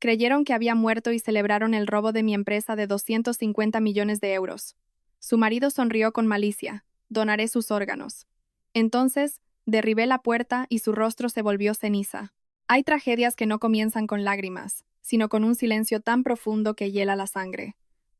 Creyeron que había muerto y celebraron el robo de mi empresa de 250 millones de euros. Su marido sonrió con malicia. Donaré sus órganos. Entonces, derribé la puerta y su rostro se volvió ceniza. Hay tragedias que no comienzan con lágrimas, sino con un silencio tan profundo que hiela la sangre.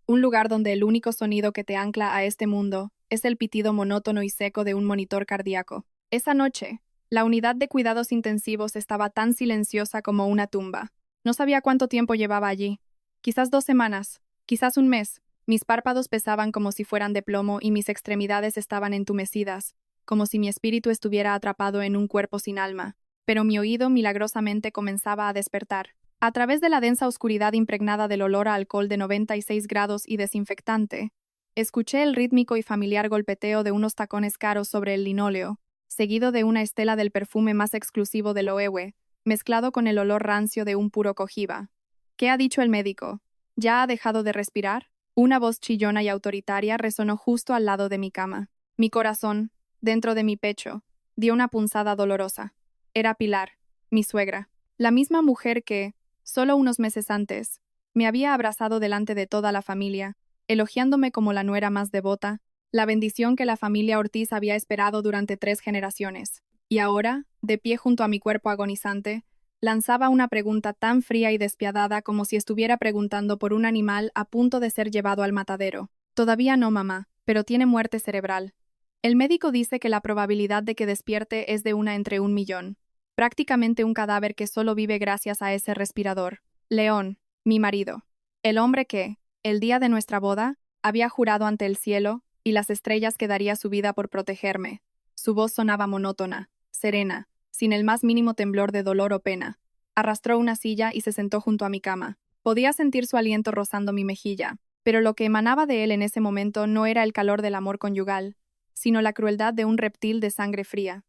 Un lugar donde el único sonido que te ancla a este mundo es el pitido monótono y seco de un monitor cardíaco. Esa noche, la unidad de cuidados intensivos estaba tan silenciosa como una tumba. No sabía cuánto tiempo llevaba allí. Quizás 2 semanas, quizás un mes. Mis párpados pesaban como si fueran de plomo y mis extremidades estaban entumecidas, como si mi espíritu estuviera atrapado en un cuerpo sin alma. Pero mi oído milagrosamente comenzaba a despertar. A través de la densa oscuridad impregnada del olor a alcohol de 96 grados y desinfectante, escuché el rítmico y familiar golpeteo de unos tacones caros sobre el linóleo, seguido de una estela del perfume más exclusivo de Loewe, mezclado con el olor rancio de un puro cohiba. ¿Qué ha dicho el médico? ¿Ya ha dejado de respirar? Una voz chillona y autoritaria resonó justo al lado de mi cama. Mi corazón, dentro de mi pecho, dio una punzada dolorosa. Era Pilar, mi suegra, la misma mujer que, solo unos meses antes, me había abrazado delante de toda la familia, elogiándome como la nuera más devota, la bendición que la familia Ortiz había esperado durante 3 generaciones. Y ahora, de pie junto a mi cuerpo agonizante, lanzaba una pregunta tan fría y despiadada como si estuviera preguntando por un animal a punto de ser llevado al matadero. Todavía no, mamá, pero tiene muerte cerebral. El médico dice que la probabilidad de que despierte es de 1 entre 1.000.000. Prácticamente un cadáver que solo vive gracias a ese respirador. León, mi marido. El hombre que, el día de nuestra boda, había jurado ante el cielo y las estrellas que daría su vida por protegerme. Su voz sonaba monótona, serena, sin el más mínimo temblor de dolor o pena. Arrastró una silla y se sentó junto a mi cama. Podía sentir su aliento rozando mi mejilla, pero lo que emanaba de él en ese momento no era el calor del amor conyugal, sino la crueldad de un reptil de sangre fría.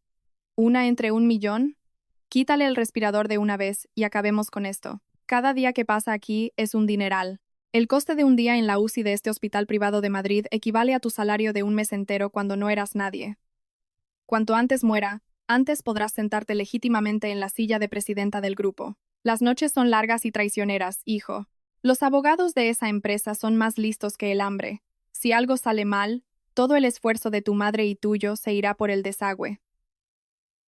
1 entre 1.000.000. Quítale el respirador de una vez y acabemos con esto. Cada día que pasa aquí es un dineral. El coste de un día en la UCI de este hospital privado de Madrid equivale a tu salario de un mes entero cuando no eras nadie. Cuanto antes muera, antes podrás sentarte legítimamente en la silla de presidenta del grupo. Las noches son largas y traicioneras, hijo. Los abogados de esa empresa son más listos que el hambre. Si algo sale mal, todo el esfuerzo de tu madre y tuyo se irá por el desagüe.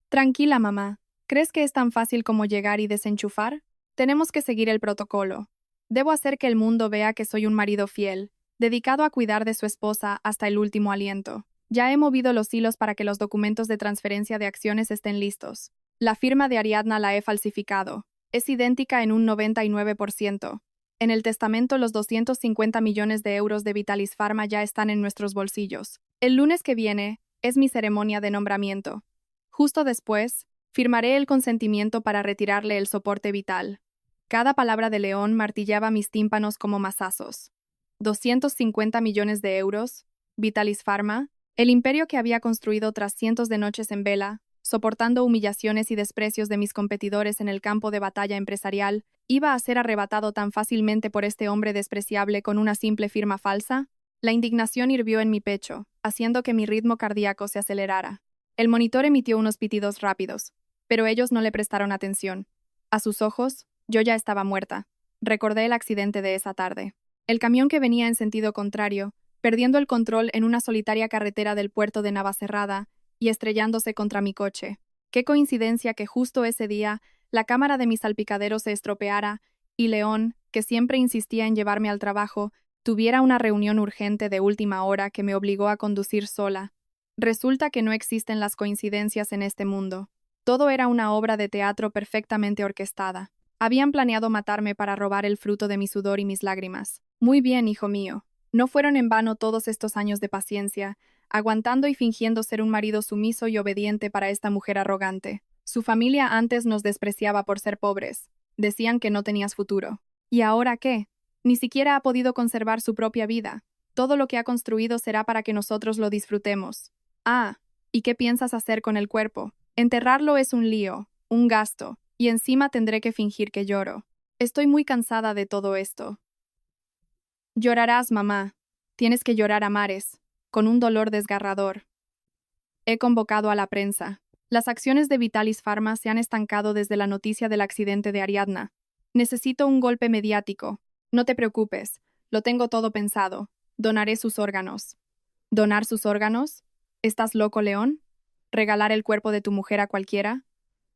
Tranquila, mamá. ¿Crees que es tan fácil como llegar y desenchufar? Tenemos que seguir el protocolo. Debo hacer que el mundo vea que soy un marido fiel, dedicado a cuidar de su esposa hasta el último aliento. Ya he movido los hilos para que los documentos de transferencia de acciones estén listos. La firma de Ariadna la he falsificado. Es idéntica en un 99%. En el testamento los 250 millones de euros de Vitalis Pharma ya están en nuestros bolsillos. El lunes que viene es mi ceremonia de nombramiento. Justo después, firmaré el consentimiento para retirarle el soporte vital. Cada palabra de León martillaba mis tímpanos como mazazos. 250 millones de euros, Vitalis Pharma, el imperio que había construido tras cientos de noches en vela, soportando humillaciones y desprecios de mis competidores en el campo de batalla empresarial, iba a ser arrebatado tan fácilmente por este hombre despreciable con una simple firma falsa. La indignación hirvió en mi pecho, haciendo que mi ritmo cardíaco se acelerara. El monitor emitió unos pitidos rápidos, pero ellos no le prestaron atención. A sus ojos, yo ya estaba muerta. Recordé el accidente de esa tarde. El camión que venía en sentido contrario, perdiendo el control en una solitaria carretera del puerto de Navacerrada y estrellándose contra mi coche. Qué coincidencia que justo ese día la cámara de mi salpicadero se estropeara y León, que siempre insistía en llevarme al trabajo, tuviera una reunión urgente de última hora que me obligó a conducir sola. Resulta que no existen las coincidencias en este mundo. Todo era una obra de teatro perfectamente orquestada. Habían planeado matarme para robar el fruto de mi sudor y mis lágrimas. Muy bien, hijo mío. No fueron en vano todos estos años de paciencia, aguantando y fingiendo ser un marido sumiso y obediente para esta mujer arrogante. Su familia antes nos despreciaba por ser pobres. Decían que no tenías futuro. ¿Y ahora qué? Ni siquiera ha podido conservar su propia vida. Todo lo que ha construido será para que nosotros lo disfrutemos. Ah, ¿y qué piensas hacer con el cuerpo? Enterrarlo es un lío, un gasto, y encima tendré que fingir que lloro. Estoy muy cansada de todo esto. Llorarás, mamá. Tienes que llorar a mares, con un dolor desgarrador. He convocado a la prensa. Las acciones de Vitalis Pharma se han estancado desde la noticia del accidente de Ariadna. Necesito un golpe mediático. No te preocupes, lo tengo todo pensado. Donaré sus órganos. ¿Donar sus órganos? ¿Estás loco, León? ¿Regalar el cuerpo de tu mujer a cualquiera?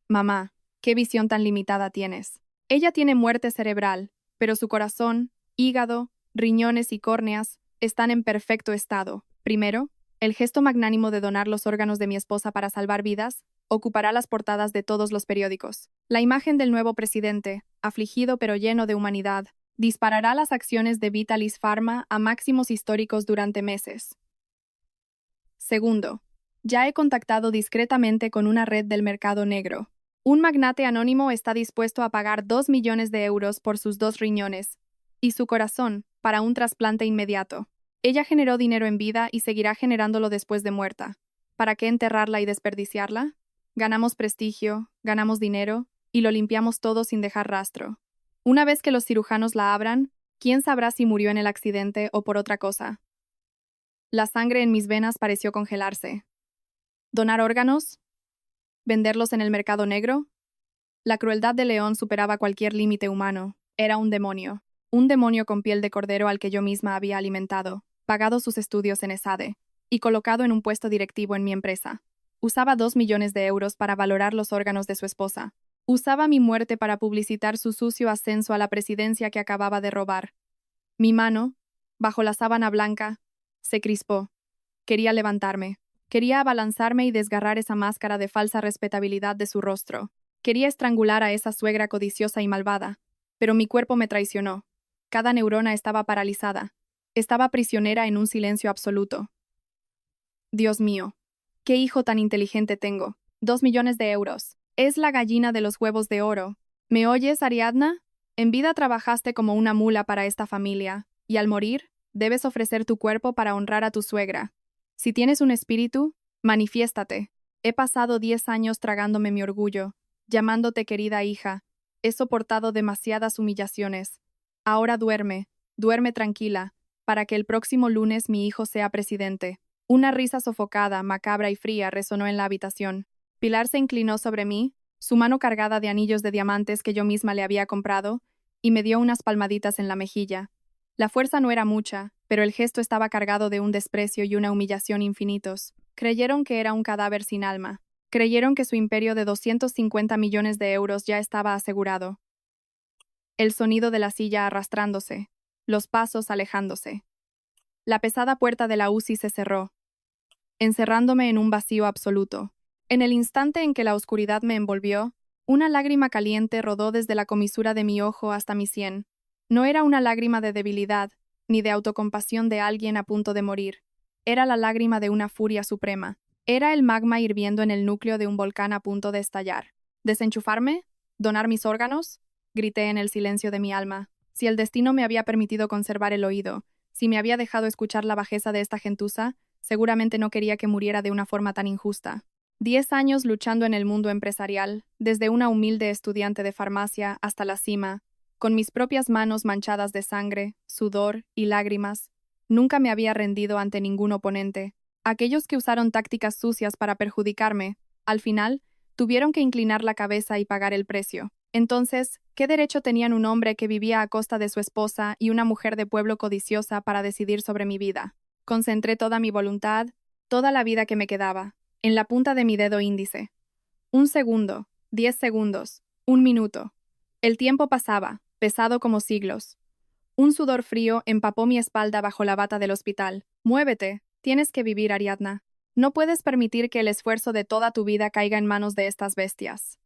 Mamá, ¿qué visión tan limitada tienes? Ella tiene muerte cerebral, pero su corazón, hígado, riñones y córneas están en perfecto estado. Primero, el gesto magnánimo de donar los órganos de mi esposa para salvar vidas ocupará las portadas de todos los periódicos. La imagen del nuevo presidente, afligido pero lleno de humanidad, disparará las acciones de Vitalis Pharma a máximos históricos durante meses. Segundo, ya he contactado discretamente con una red del mercado negro. Un magnate anónimo está dispuesto a pagar 2 millones de euros por sus 2 riñones y su corazón para un trasplante inmediato. Ella generó dinero en vida y seguirá generándolo después de muerta. ¿Para qué enterrarla y desperdiciarla? Ganamos prestigio, ganamos dinero y lo limpiamos todo sin dejar rastro. Una vez que los cirujanos la abran, ¿quién sabrá si murió en el accidente o por otra cosa? La sangre en mis venas pareció congelarse. ¿Donar órganos? ¿Venderlos en el mercado negro? La crueldad de León superaba cualquier límite humano. Era un demonio con piel de cordero al que yo misma había alimentado, pagado sus estudios en ESADE y colocado en un puesto directivo en mi empresa. Usaba 2 millones de euros para valorar los órganos de su esposa. Usaba mi muerte para publicitar su sucio ascenso a la presidencia que acababa de robar. Mi mano, bajo la sábana blanca, se crispó. Quería levantarme. Quería abalanzarme y desgarrar esa máscara de falsa respetabilidad de su rostro. Quería estrangular a esa suegra codiciosa y malvada. Pero mi cuerpo me traicionó. Cada neurona estaba paralizada. Estaba prisionera en un silencio absoluto. Dios mío, qué hijo tan inteligente tengo. 2 millones de euros. Es la gallina de los huevos de oro. ¿Me oyes, Ariadna? En vida trabajaste como una mula para esta familia, y al morir, debes ofrecer tu cuerpo para honrar a tu suegra. Si tienes un espíritu, manifiéstate. He pasado 10 años tragándome mi orgullo, llamándote querida hija. He soportado demasiadas humillaciones. Ahora duerme, duerme tranquila, para que el próximo lunes mi hijo sea presidente. Una risa sofocada, macabra y fría resonó en la habitación. Pilar se inclinó sobre mí, su mano cargada de anillos de diamantes que yo misma le había comprado, y me dio unas palmaditas en la mejilla. La fuerza no era mucha, pero el gesto estaba cargado de un desprecio y una humillación infinitos. Creyeron que era un cadáver sin alma. Creyeron que su imperio de 250 millones de euros ya estaba asegurado. El sonido de la silla arrastrándose, los pasos alejándose. La pesada puerta de la UCI se cerró, encerrándome en un vacío absoluto. En el instante en que la oscuridad me envolvió, una lágrima caliente rodó desde la comisura de mi ojo hasta mi sien. No era una lágrima de debilidad, ni de autocompasión de alguien a punto de morir. Era la lágrima de una furia suprema. Era el magma hirviendo en el núcleo de un volcán a punto de estallar. ¿Desenchufarme? ¿Donar mis órganos? Grité en el silencio de mi alma. Si el destino me había permitido conservar el oído, si me había dejado escuchar la bajeza de esta gentuza, seguramente no quería que muriera de una forma tan injusta. 10 años luchando en el mundo empresarial, desde una humilde estudiante de farmacia hasta la cima, con mis propias manos manchadas de sangre, sudor y lágrimas, nunca me había rendido ante ningún oponente. Aquellos que usaron tácticas sucias para perjudicarme, al final, tuvieron que inclinar la cabeza y pagar el precio. Entonces, ¿qué derecho tenían un hombre que vivía a costa de su esposa y una mujer de pueblo codiciosa para decidir sobre mi vida? Concentré toda mi voluntad, toda la vida que me quedaba, en la punta de mi dedo índice. 1 segundo, 10 segundos, 1 minuto. El tiempo pasaba, pesado como siglos. Un sudor frío empapó mi espalda bajo la bata del hospital. Muévete, tienes que vivir, Ariadna. No puedes permitir que el esfuerzo de toda tu vida caiga en manos de estas bestias.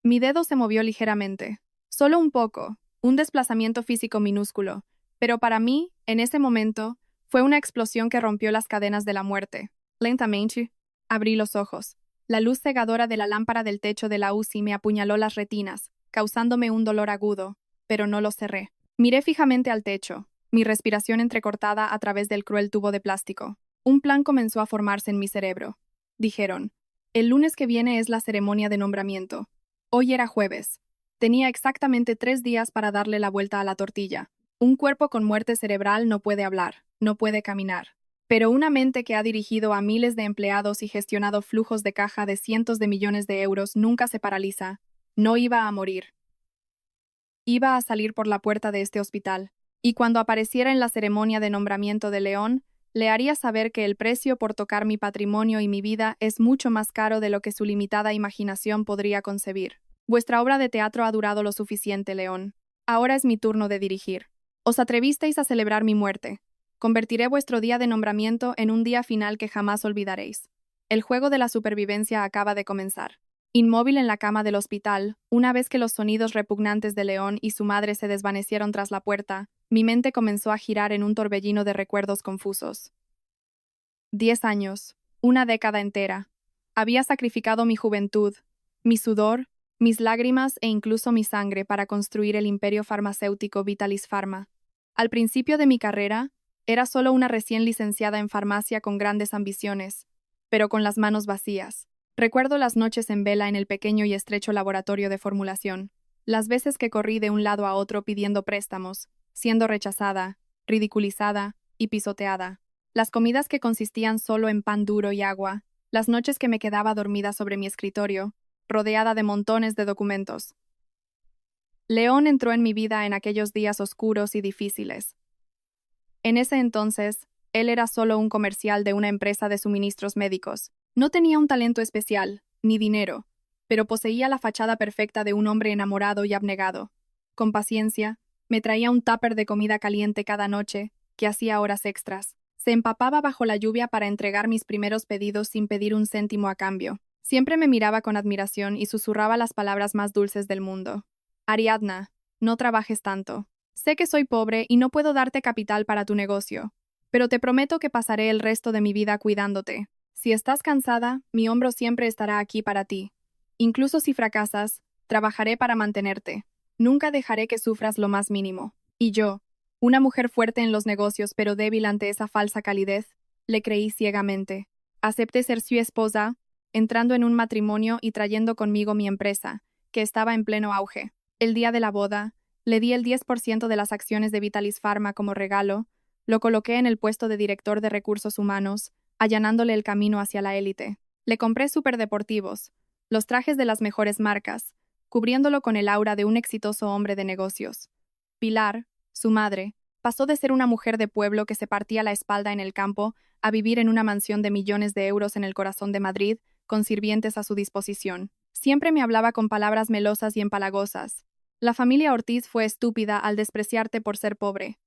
Mi dedo se movió ligeramente. Solo un poco, un desplazamiento físico minúsculo, pero para mí, en ese momento, fue una explosión que rompió las cadenas de la muerte. Lentamente, abrí los ojos. La luz cegadora de la lámpara del techo de la UCI me apuñaló las retinas, causándome un dolor agudo, pero no lo cerré. Miré fijamente al techo, mi respiración entrecortada a través del cruel tubo de plástico. Un plan comenzó a formarse en mi cerebro. Dijeron, el lunes que viene es la ceremonia de nombramiento. Hoy era jueves. Tenía exactamente 3 días para darle la vuelta a la tortilla. Un cuerpo con muerte cerebral no puede hablar, no puede caminar. Pero una mente que ha dirigido a miles de empleados y gestionado flujos de caja de cientos de millones de euros nunca se paraliza. No iba a morir. Iba a salir por la puerta de este hospital, y cuando apareciera en la ceremonia de nombramiento de León, le haría saber que el precio por tocar mi patrimonio y mi vida es mucho más caro de lo que su limitada imaginación podría concebir. Vuestra obra de teatro ha durado lo suficiente, León. Ahora es mi turno de dirigir. Os atrevisteis a celebrar mi muerte. Convertiré vuestro día de nombramiento en un día final que jamás olvidaréis. El juego de la supervivencia acaba de comenzar. Inmóvil en la cama del hospital, una vez que los sonidos repugnantes de León y su madre se desvanecieron tras la puerta, mi mente comenzó a girar en un torbellino de recuerdos confusos. 10 años, una década entera. Había sacrificado mi juventud, mi sudor, mis lágrimas e incluso mi sangre para construir el imperio farmacéutico Vitalis Pharma. Al principio de mi carrera, era solo una recién licenciada en farmacia con grandes ambiciones, pero con las manos vacías. Recuerdo las noches en vela en el pequeño y estrecho laboratorio de formulación, las veces que corrí de un lado a otro pidiendo préstamos, siendo rechazada, ridiculizada y pisoteada. Las comidas que consistían solo en pan duro y agua, las noches que me quedaba dormida sobre mi escritorio, rodeada de montones de documentos. León entró en mi vida en aquellos días oscuros y difíciles. En ese entonces, él era solo un comercial de una empresa de suministros médicos. No tenía un talento especial, ni dinero, pero poseía la fachada perfecta de un hombre enamorado y abnegado. Con paciencia, me traía un tupper de comida caliente cada noche, que hacía horas extras. Se empapaba bajo la lluvia para entregar mis primeros pedidos sin pedir un céntimo a cambio. Siempre me miraba con admiración y susurraba las palabras más dulces del mundo. Ariadna, no trabajes tanto. Sé que soy pobre y no puedo darte capital para tu negocio, pero te prometo que pasaré el resto de mi vida cuidándote. Si estás cansada, mi hombro siempre estará aquí para ti. Incluso si fracasas, trabajaré para mantenerte. Nunca dejaré que sufras lo más mínimo. Y yo, una mujer fuerte en los negocios pero débil ante esa falsa calidez, le creí ciegamente. Acepté ser su esposa, entrando en un matrimonio y trayendo conmigo mi empresa, que estaba en pleno auge. El día de la boda, le di el 10% de las acciones de Vitalis Pharma como regalo, lo coloqué en el puesto de director de recursos humanos, allanándole el camino hacia la élite. Le compré superdeportivos, los trajes de las mejores marcas, cubriéndolo con el aura de un exitoso hombre de negocios. Pilar, su madre, pasó de ser una mujer de pueblo que se partía la espalda en el campo a vivir en una mansión de millones de euros en el corazón de Madrid, con sirvientes a su disposición. Siempre me hablaba con palabras melosas y empalagosas. La familia Ortiz fue estúpida al despreciarte por ser pobre.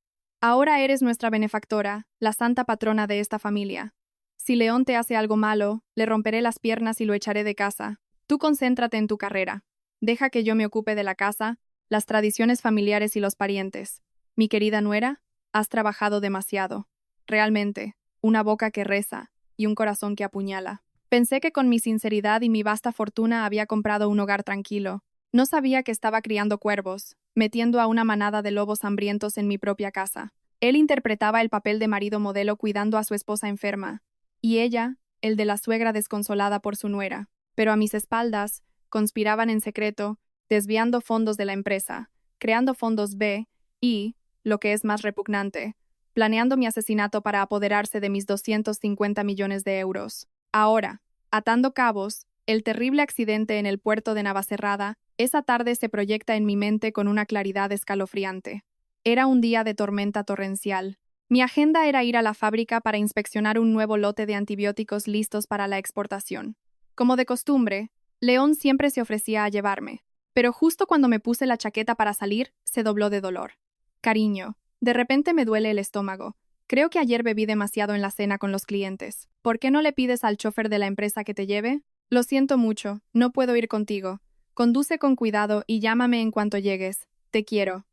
Ahora eres nuestra benefactora, la santa patrona de esta familia. Si León te hace algo malo, le romperé las piernas y lo echaré de casa. Tú concéntrate en tu carrera. Deja que yo me ocupe de la casa, las tradiciones familiares y los parientes. Mi querida nuera, has trabajado demasiado. Realmente, una boca que reza y un corazón que apuñala. Pensé que con mi sinceridad y mi vasta fortuna había comprado un hogar tranquilo. No sabía que estaba criando cuervos, metiendo a una manada de lobos hambrientos en mi propia casa. Él interpretaba el papel de marido modelo cuidando a su esposa enferma, y ella, el de la suegra desconsolada por su nuera. Pero a mis espaldas, conspiraban en secreto, desviando fondos de la empresa, creando fondos B y, lo que es más repugnante, planeando mi asesinato para apoderarse de mis 250 millones de euros. Ahora, atando cabos, el terrible accidente en el puerto de Navacerrada, esa tarde se proyecta en mi mente con una claridad escalofriante. Era un día de tormenta torrencial. Mi agenda era ir a la fábrica para inspeccionar un nuevo lote de antibióticos listos para la exportación. Como de costumbre, León siempre se ofrecía a llevarme, pero justo cuando me puse la chaqueta para salir, se dobló de dolor. Cariño, de repente me duele el estómago. Creo que ayer bebí demasiado en la cena con los clientes. ¿Por qué no le pides al chofer de la empresa que te lleve? Lo siento mucho, no puedo ir contigo. Conduce con cuidado y llámame en cuanto llegues. Te quiero.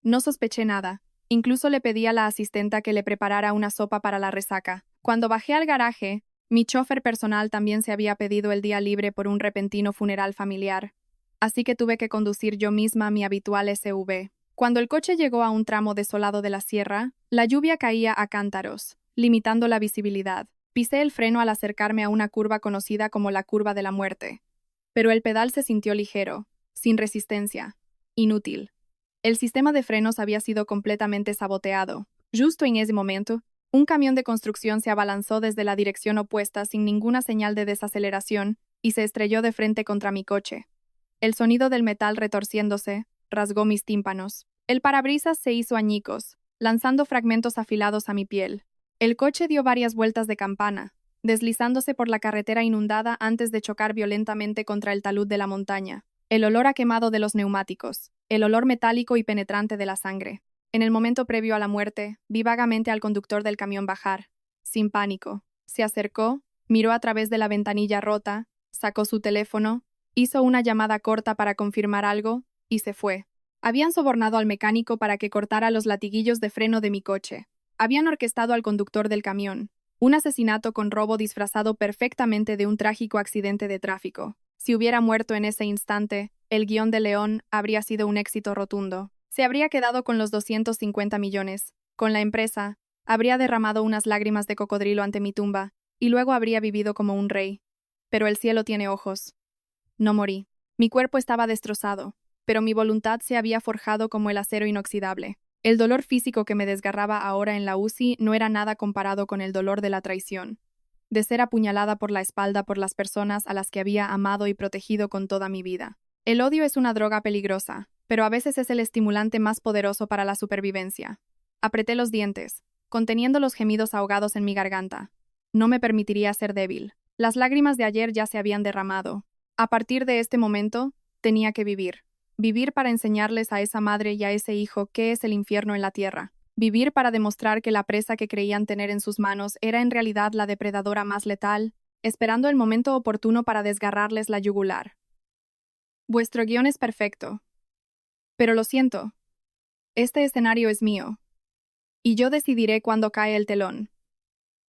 No sospeché nada. Incluso le pedí a la asistenta que le preparara una sopa para la resaca. Cuando bajé al garaje, mi chofer personal también se había pedido el día libre por un repentino funeral familiar. Así que tuve que conducir yo misma mi habitual SUV. Cuando el coche llegó a un tramo desolado de la sierra, la lluvia caía a cántaros, limitando la visibilidad. Pisé el freno al acercarme a una curva conocida como la curva de la muerte. Pero el pedal se sintió ligero, sin resistencia, inútil. El sistema de frenos había sido completamente saboteado. Justo en ese momento, un camión de construcción se abalanzó desde la dirección opuesta sin ninguna señal de desaceleración y se estrelló de frente contra mi coche. El sonido del metal retorciéndose, rasgó mis tímpanos. El parabrisas se hizo añicos, lanzando fragmentos afilados a mi piel. El coche dio varias vueltas de campana, deslizándose por la carretera inundada antes de chocar violentamente contra el talud de la montaña. El olor a quemado de los neumáticos, el olor metálico y penetrante de la sangre. En el momento previo a la muerte, vi vagamente al conductor del camión bajar. Sin pánico. Se acercó, miró a través de la ventanilla rota, sacó su teléfono, hizo una llamada corta para confirmar algo, y se fue. Habían sobornado al mecánico para que cortara los latiguillos de freno de mi coche. Habían orquestado al conductor del camión. Un asesinato con robo disfrazado perfectamente de un trágico accidente de tráfico. Si hubiera muerto en ese instante, el guión de León habría sido un éxito rotundo. Se habría quedado con los 250 millones, con la empresa, habría derramado unas lágrimas de cocodrilo ante mi tumba, y luego habría vivido como un rey. Pero el cielo tiene ojos. No morí. Mi cuerpo estaba destrozado, pero mi voluntad se había forjado como el acero inoxidable. El dolor físico que me desgarraba ahora en la UCI no era nada comparado con el dolor de la traición, de ser apuñalada por la espalda por las personas a las que había amado y protegido con toda mi vida. El odio es una droga peligrosa, pero a veces es el estimulante más poderoso para la supervivencia. Apreté los dientes, conteniendo los gemidos ahogados en mi garganta. No me permitiría ser débil. Las lágrimas de ayer ya se habían derramado. A partir de este momento, tenía que vivir. Vivir para enseñarles a esa madre y a ese hijo qué es el infierno en la tierra. Vivir para demostrar que la presa que creían tener en sus manos era en realidad la depredadora más letal, esperando el momento oportuno para desgarrarles la yugular. Vuestro guión es perfecto. Pero lo siento. Este escenario es mío. Y yo decidiré cuándo cae el telón.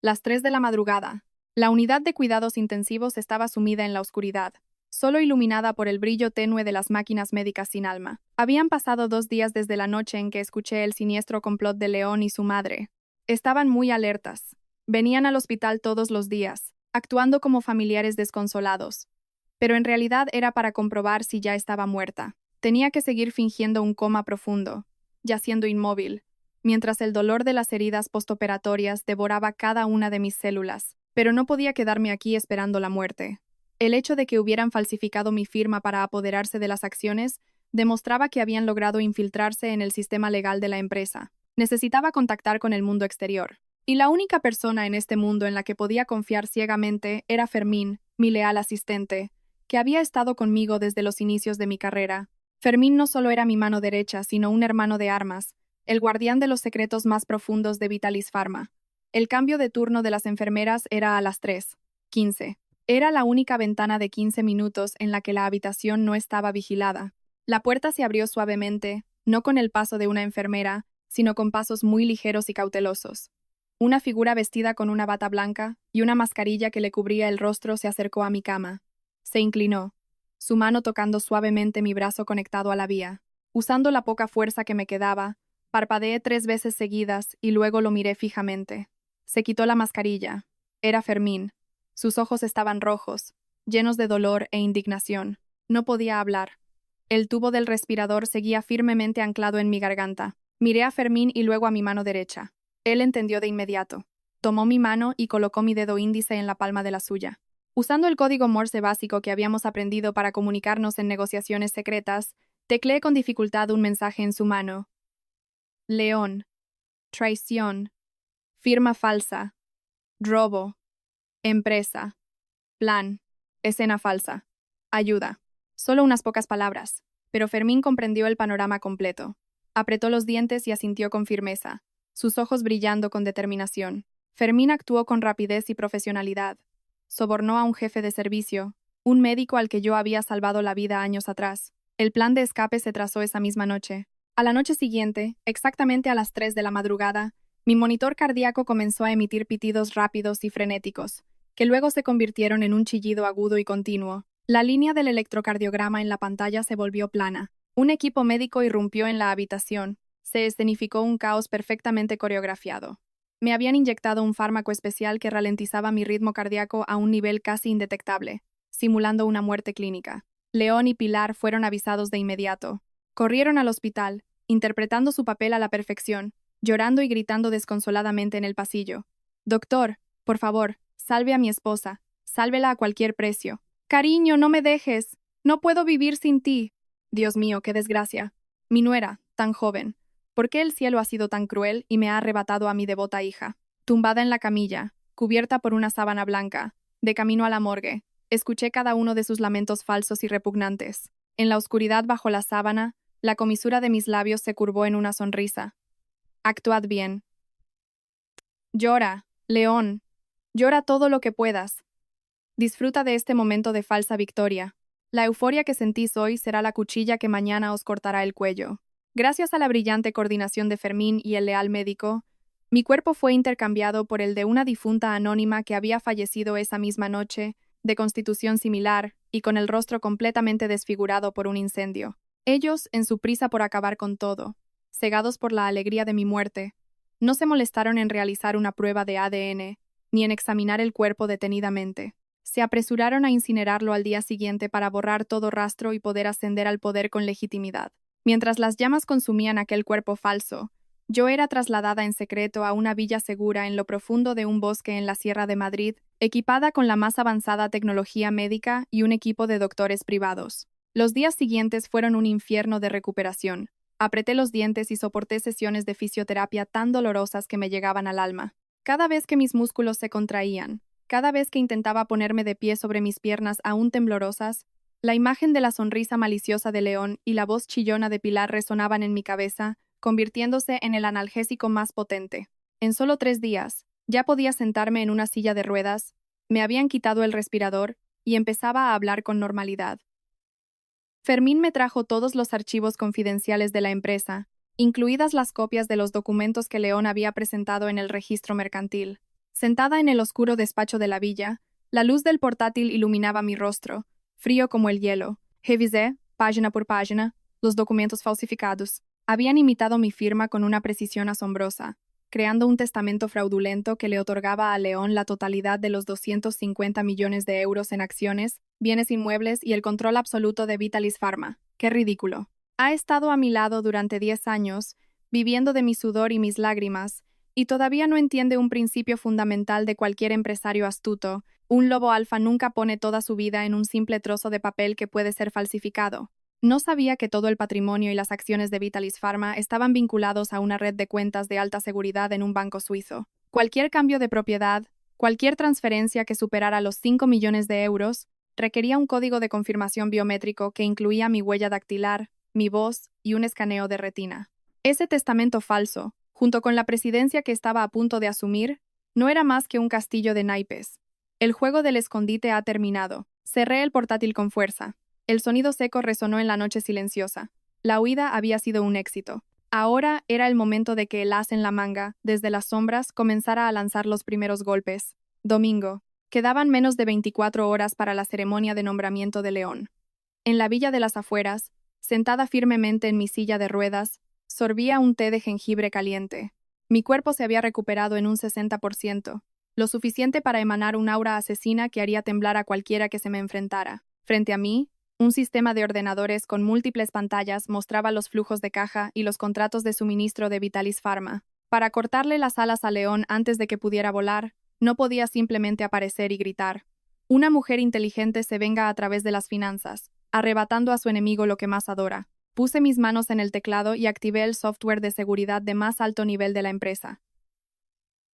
Las 3 de la madrugada. La unidad de cuidados intensivos estaba sumida en la oscuridad, solo iluminada por el brillo tenue de las máquinas médicas sin alma. Habían pasado 2 días desde la noche en que escuché el siniestro complot de León y su madre. Estaban muy alertas. Venían al hospital todos los días, actuando como familiares desconsolados. Pero en realidad era para comprobar si ya estaba muerta. Tenía que seguir fingiendo un coma profundo, yaciendo inmóvil, mientras el dolor de las heridas postoperatorias devoraba cada una de mis células. Pero no podía quedarme aquí esperando la muerte. El hecho de que hubieran falsificado mi firma para apoderarse de las acciones demostraba que habían logrado infiltrarse en el sistema legal de la empresa. Necesitaba contactar con el mundo exterior. Y la única persona en este mundo en la que podía confiar ciegamente era Fermín, mi leal asistente, que había estado conmigo desde los inicios de mi carrera. Fermín no solo era mi mano derecha, sino un hermano de armas, el guardián de los secretos más profundos de Vitalis Pharma. El cambio de turno de las enfermeras era a las 3:15. Era la única ventana de 15 minutos en la que la habitación no estaba vigilada. La puerta se abrió suavemente, no con el paso de una enfermera, sino con pasos muy ligeros y cautelosos. Una figura vestida con una bata blanca y una mascarilla que le cubría el rostro se acercó a mi cama. Se inclinó, su mano tocando suavemente mi brazo conectado a la vía. Usando la poca fuerza que me quedaba, parpadeé 3 veces seguidas y luego lo miré fijamente. Se quitó la mascarilla. Era Fermín. Sus ojos estaban rojos, llenos de dolor e indignación. No podía hablar. El tubo del respirador seguía firmemente anclado en mi garganta. Miré a Fermín y luego a mi mano derecha. Él entendió de inmediato. Tomó mi mano y colocó mi dedo índice en la palma de la suya. Usando el código Morse básico que habíamos aprendido para comunicarnos en negociaciones secretas, tecleé con dificultad un mensaje en su mano. León. Traición. Firma falsa. Robo. Empresa. Plan. Escena falsa. Ayuda. Solo unas pocas palabras, pero Fermín comprendió el panorama completo. Apretó los dientes y asintió con firmeza, sus ojos brillando con determinación. Fermín actuó con rapidez y profesionalidad. Sobornó a un jefe de servicio, un médico al que yo había salvado la vida años atrás. El plan de escape se trazó esa misma noche. A la noche siguiente, exactamente a las 3 de la madrugada, mi monitor cardíaco comenzó a emitir pitidos rápidos y frenéticos, que luego se convirtieron en un chillido agudo y continuo. La línea del electrocardiograma en la pantalla se volvió plana. Un equipo médico irrumpió en la habitación. Se escenificó un caos perfectamente coreografiado. Me habían inyectado un fármaco especial que ralentizaba mi ritmo cardíaco a un nivel casi indetectable, simulando una muerte clínica. León y Pilar fueron avisados de inmediato. Corrieron al hospital, interpretando su papel a la perfección, llorando y gritando desconsoladamente en el pasillo. «Doctor, por favor, salve a mi esposa. Sálvela a cualquier precio. Cariño, no me dejes. No puedo vivir sin ti». Dios mío, qué desgracia. Mi nuera, tan joven. ¿Por qué el cielo ha sido tan cruel y me ha arrebatado a mi devota hija? Tumbada en la camilla, cubierta por una sábana blanca, de camino a la morgue, escuché cada uno de sus lamentos falsos y repugnantes. En la oscuridad bajo la sábana, la comisura de mis labios se curvó en una sonrisa. Actuad bien. Llora, León. Llora todo lo que puedas. Disfruta de este momento de falsa victoria. La euforia que sentís hoy será la cuchilla que mañana os cortará el cuello. Gracias a la brillante coordinación de Fermín y el leal médico, mi cuerpo fue intercambiado por el de una difunta anónima que había fallecido esa misma noche, de constitución similar y con el rostro completamente desfigurado por un incendio. Ellos, en su prisa por acabar con todo, cegados por la alegría de mi muerte, no se molestaron en realizar una prueba de ADN, ni en examinar el cuerpo detenidamente. Se apresuraron a incinerarlo al día siguiente para borrar todo rastro y poder ascender al poder con legitimidad. Mientras las llamas consumían aquel cuerpo falso, yo era trasladada en secreto a una villa segura en lo profundo de un bosque en la Sierra de Madrid, equipada con la más avanzada tecnología médica y un equipo de doctores privados. Los días siguientes fueron un infierno de recuperación. Apreté los dientes y soporté sesiones de fisioterapia tan dolorosas que me llegaban al alma. Cada vez que mis músculos se contraían, cada vez que intentaba ponerme de pie sobre mis piernas aún temblorosas, la imagen de la sonrisa maliciosa de León y la voz chillona de Pilar resonaban en mi cabeza, convirtiéndose en el analgésico más potente. En solo 3 días, ya podía sentarme en una silla de ruedas, me habían quitado el respirador y empezaba a hablar con normalidad. Fermín me trajo todos los archivos confidenciales de la empresa, incluidas las copias de los documentos que León había presentado en el registro mercantil. Sentada en el oscuro despacho de la villa, la luz del portátil iluminaba mi rostro, frío como el hielo. Revisé, página por página, los documentos falsificados. Habían imitado mi firma con una precisión asombrosa, creando un testamento fraudulento que le otorgaba a León la totalidad de los 250 millones de euros en acciones, bienes inmuebles y el control absoluto de Vitalis Pharma. ¡Qué ridículo! Ha estado a mi lado durante 10 años, viviendo de mi sudor y mis lágrimas, y todavía no entiende un principio fundamental de cualquier empresario astuto. Un lobo alfa nunca pone toda su vida en un simple trozo de papel que puede ser falsificado. No sabía que todo el patrimonio y las acciones de Vitalis Pharma estaban vinculados a una red de cuentas de alta seguridad en un banco suizo. Cualquier cambio de propiedad, cualquier transferencia que superara los 5 millones de euros, requería un código de confirmación biométrico que incluía mi huella dactilar, mi voz y un escaneo de retina. Ese testamento falso, junto con la presidencia que estaba a punto de asumir, no era más que un castillo de naipes. El juego del escondite ha terminado. Cerré el portátil con fuerza. El sonido seco resonó en la noche silenciosa. La huida había sido un éxito. Ahora era el momento de que el as en la manga, desde las sombras, comenzara a lanzar los primeros golpes. Domingo. Quedaban menos de 24 horas para la ceremonia de nombramiento de León. En la villa de las afueras, sentada firmemente en mi silla de ruedas, sorbía un té de jengibre caliente. Mi cuerpo se había recuperado en un 60%, lo suficiente para emanar un aura asesina que haría temblar a cualquiera que se me enfrentara. Frente a mí, un sistema de ordenadores con múltiples pantallas mostraba los flujos de caja y los contratos de suministro de Vitalis Pharma. Para cortarle las alas a León antes de que pudiera volar, no podía simplemente aparecer y gritar. Una mujer inteligente se venga a través de las finanzas, arrebatando a su enemigo lo que más adora. Puse mis manos en el teclado y activé el software de seguridad de más alto nivel de la empresa.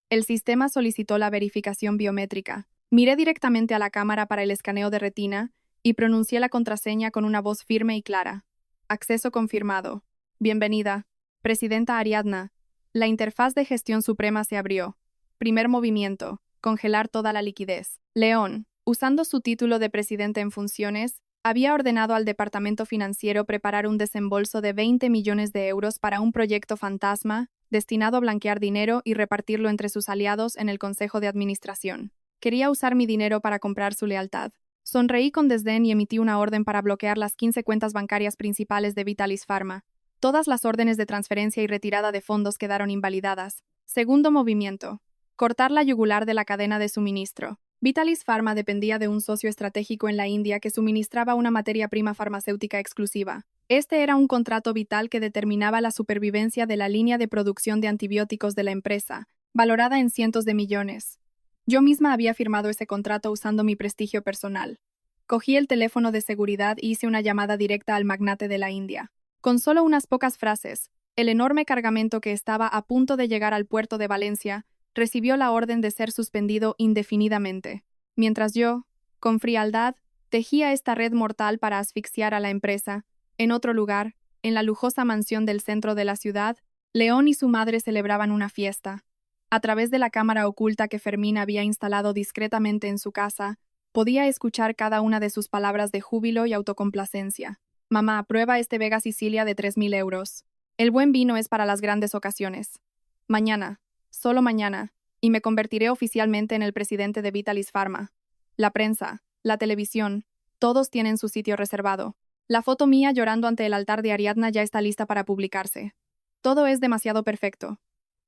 El sistema solicitó la verificación biométrica. Miré directamente a la cámara para el escaneo de retina y pronuncié la contraseña con una voz firme y clara. Acceso confirmado. Bienvenida, Presidenta Ariadna. La interfaz de gestión suprema se abrió. Primer movimiento. Congelar toda la liquidez. León, usando su título de presidente en funciones, había ordenado al departamento financiero preparar un desembolso de 20 millones de euros para un proyecto fantasma destinado a blanquear dinero y repartirlo entre sus aliados en el Consejo de Administración. Quería usar mi dinero para comprar su lealtad. Sonreí con desdén y emití una orden para bloquear las 15 cuentas bancarias principales de Vitalis Pharma. Todas las órdenes de transferencia y retirada de fondos quedaron invalidadas. Segundo movimiento. Cortar la yugular de la cadena de suministro. Vitalis Pharma dependía de un socio estratégico en la India que suministraba una materia prima farmacéutica exclusiva. Este era un contrato vital que determinaba la supervivencia de la línea de producción de antibióticos de la empresa, valorada en cientos de millones. Yo misma había firmado ese contrato usando mi prestigio personal. Cogí el teléfono de seguridad y hice una llamada directa al magnate de la India. Con solo unas pocas frases, el enorme cargamento que estaba a punto de llegar al puerto de Valencia recibió la orden de ser suspendido indefinidamente, mientras yo, con frialdad, tejía esta red mortal para asfixiar a la empresa. En otro lugar, en la lujosa mansión del centro de la ciudad, León y su madre celebraban una fiesta. A través de la cámara oculta que Fermín había instalado discretamente en su casa, podía escuchar cada una de sus palabras de júbilo y autocomplacencia. Mamá, prueba este Vega Sicilia de 3.000 euros. El buen vino es para las grandes ocasiones. Mañana, solo mañana, y me convertiré oficialmente en el presidente de Vitalis Pharma. La prensa, la televisión, todos tienen su sitio reservado. La foto mía llorando ante el altar de Ariadna ya está lista para publicarse. Todo es demasiado perfecto.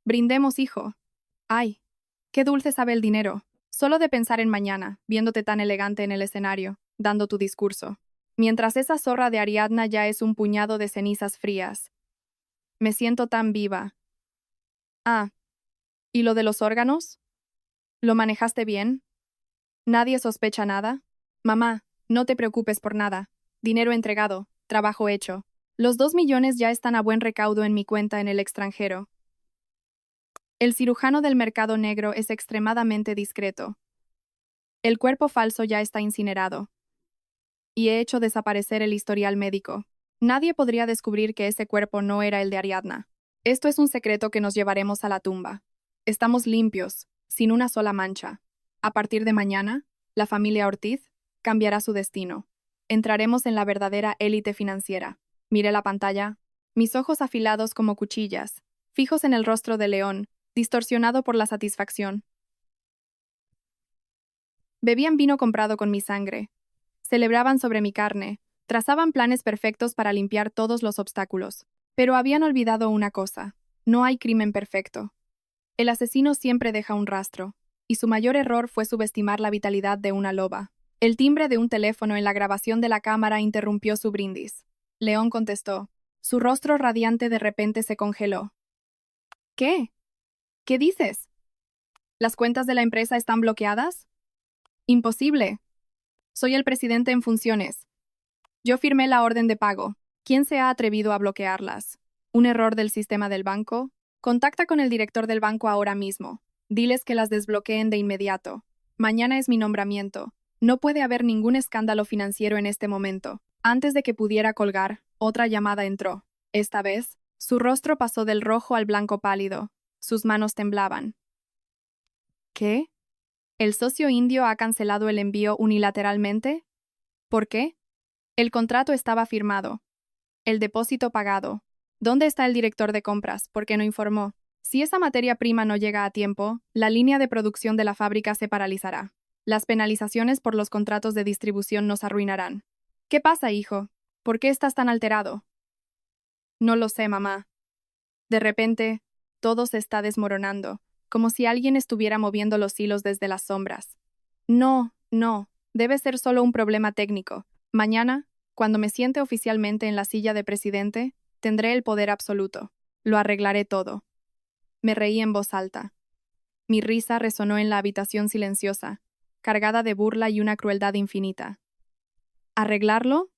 Brindemos, hijo. Ay, qué dulce sabe el dinero. Solo de pensar en mañana, viéndote tan elegante en el escenario, dando tu discurso. Mientras esa zorra de Ariadna ya es un puñado de cenizas frías. Me siento tan viva. Ah, ¿y lo de los órganos? ¿Lo manejaste bien? ¿Nadie sospecha nada? Mamá, no te preocupes por nada. Dinero entregado, trabajo hecho. Los 2 millones ya están a buen recaudo en mi cuenta en el extranjero. El cirujano del mercado negro es extremadamente discreto. El cuerpo falso ya está incinerado. Y he hecho desaparecer el historial médico. Nadie podría descubrir que ese cuerpo no era el de Ariadna. Esto es un secreto que nos llevaremos a la tumba. Estamos limpios, sin una sola mancha. A partir de mañana, la familia Ortiz cambiará su destino. Entraremos en la verdadera élite financiera. Miré la pantalla, mis ojos afilados como cuchillas, fijos en el rostro de León, distorsionado por la satisfacción. Bebían vino comprado con mi sangre. Celebraban sobre mi carne, trazaban planes perfectos para limpiar todos los obstáculos. Pero habían olvidado una cosa: no hay crimen perfecto. El asesino siempre deja un rastro, y su mayor error fue subestimar la vitalidad de una loba. El timbre de un teléfono en la grabación de la cámara interrumpió su brindis. León contestó. Su rostro radiante de repente se congeló. ¿Qué? ¿Qué dices? ¿Las cuentas de la empresa están bloqueadas? Imposible. Soy el presidente en funciones. Yo firmé la orden de pago. ¿Quién se ha atrevido a bloquearlas? ¿Un error del sistema del banco? Contacta con el director del banco ahora mismo. Diles que las desbloqueen de inmediato. Mañana es mi nombramiento. No puede haber ningún escándalo financiero en este momento. Antes de que pudiera colgar, otra llamada entró. Esta vez, su rostro pasó del rojo al blanco pálido. Sus manos temblaban. ¿Qué? ¿El socio indio ha cancelado el envío unilateralmente? ¿Por qué? El contrato estaba firmado. El depósito pagado. ¿Dónde está el director de compras? ¿Por qué no informó? Si esa materia prima no llega a tiempo, la línea de producción de la fábrica se paralizará. Las penalizaciones por los contratos de distribución nos arruinarán. ¿Qué pasa, hijo? ¿Por qué estás tan alterado? No lo sé, mamá. De repente, todo se está desmoronando, como si alguien estuviera moviendo los hilos desde las sombras. No, no, debe ser solo un problema técnico. Mañana, cuando me siente oficialmente en la silla de presidente, tendré el poder absoluto. Lo arreglaré todo. Me reí en voz alta. Mi risa resonó en la habitación silenciosa, cargada de burla y una crueldad infinita. ¿Arreglarlo?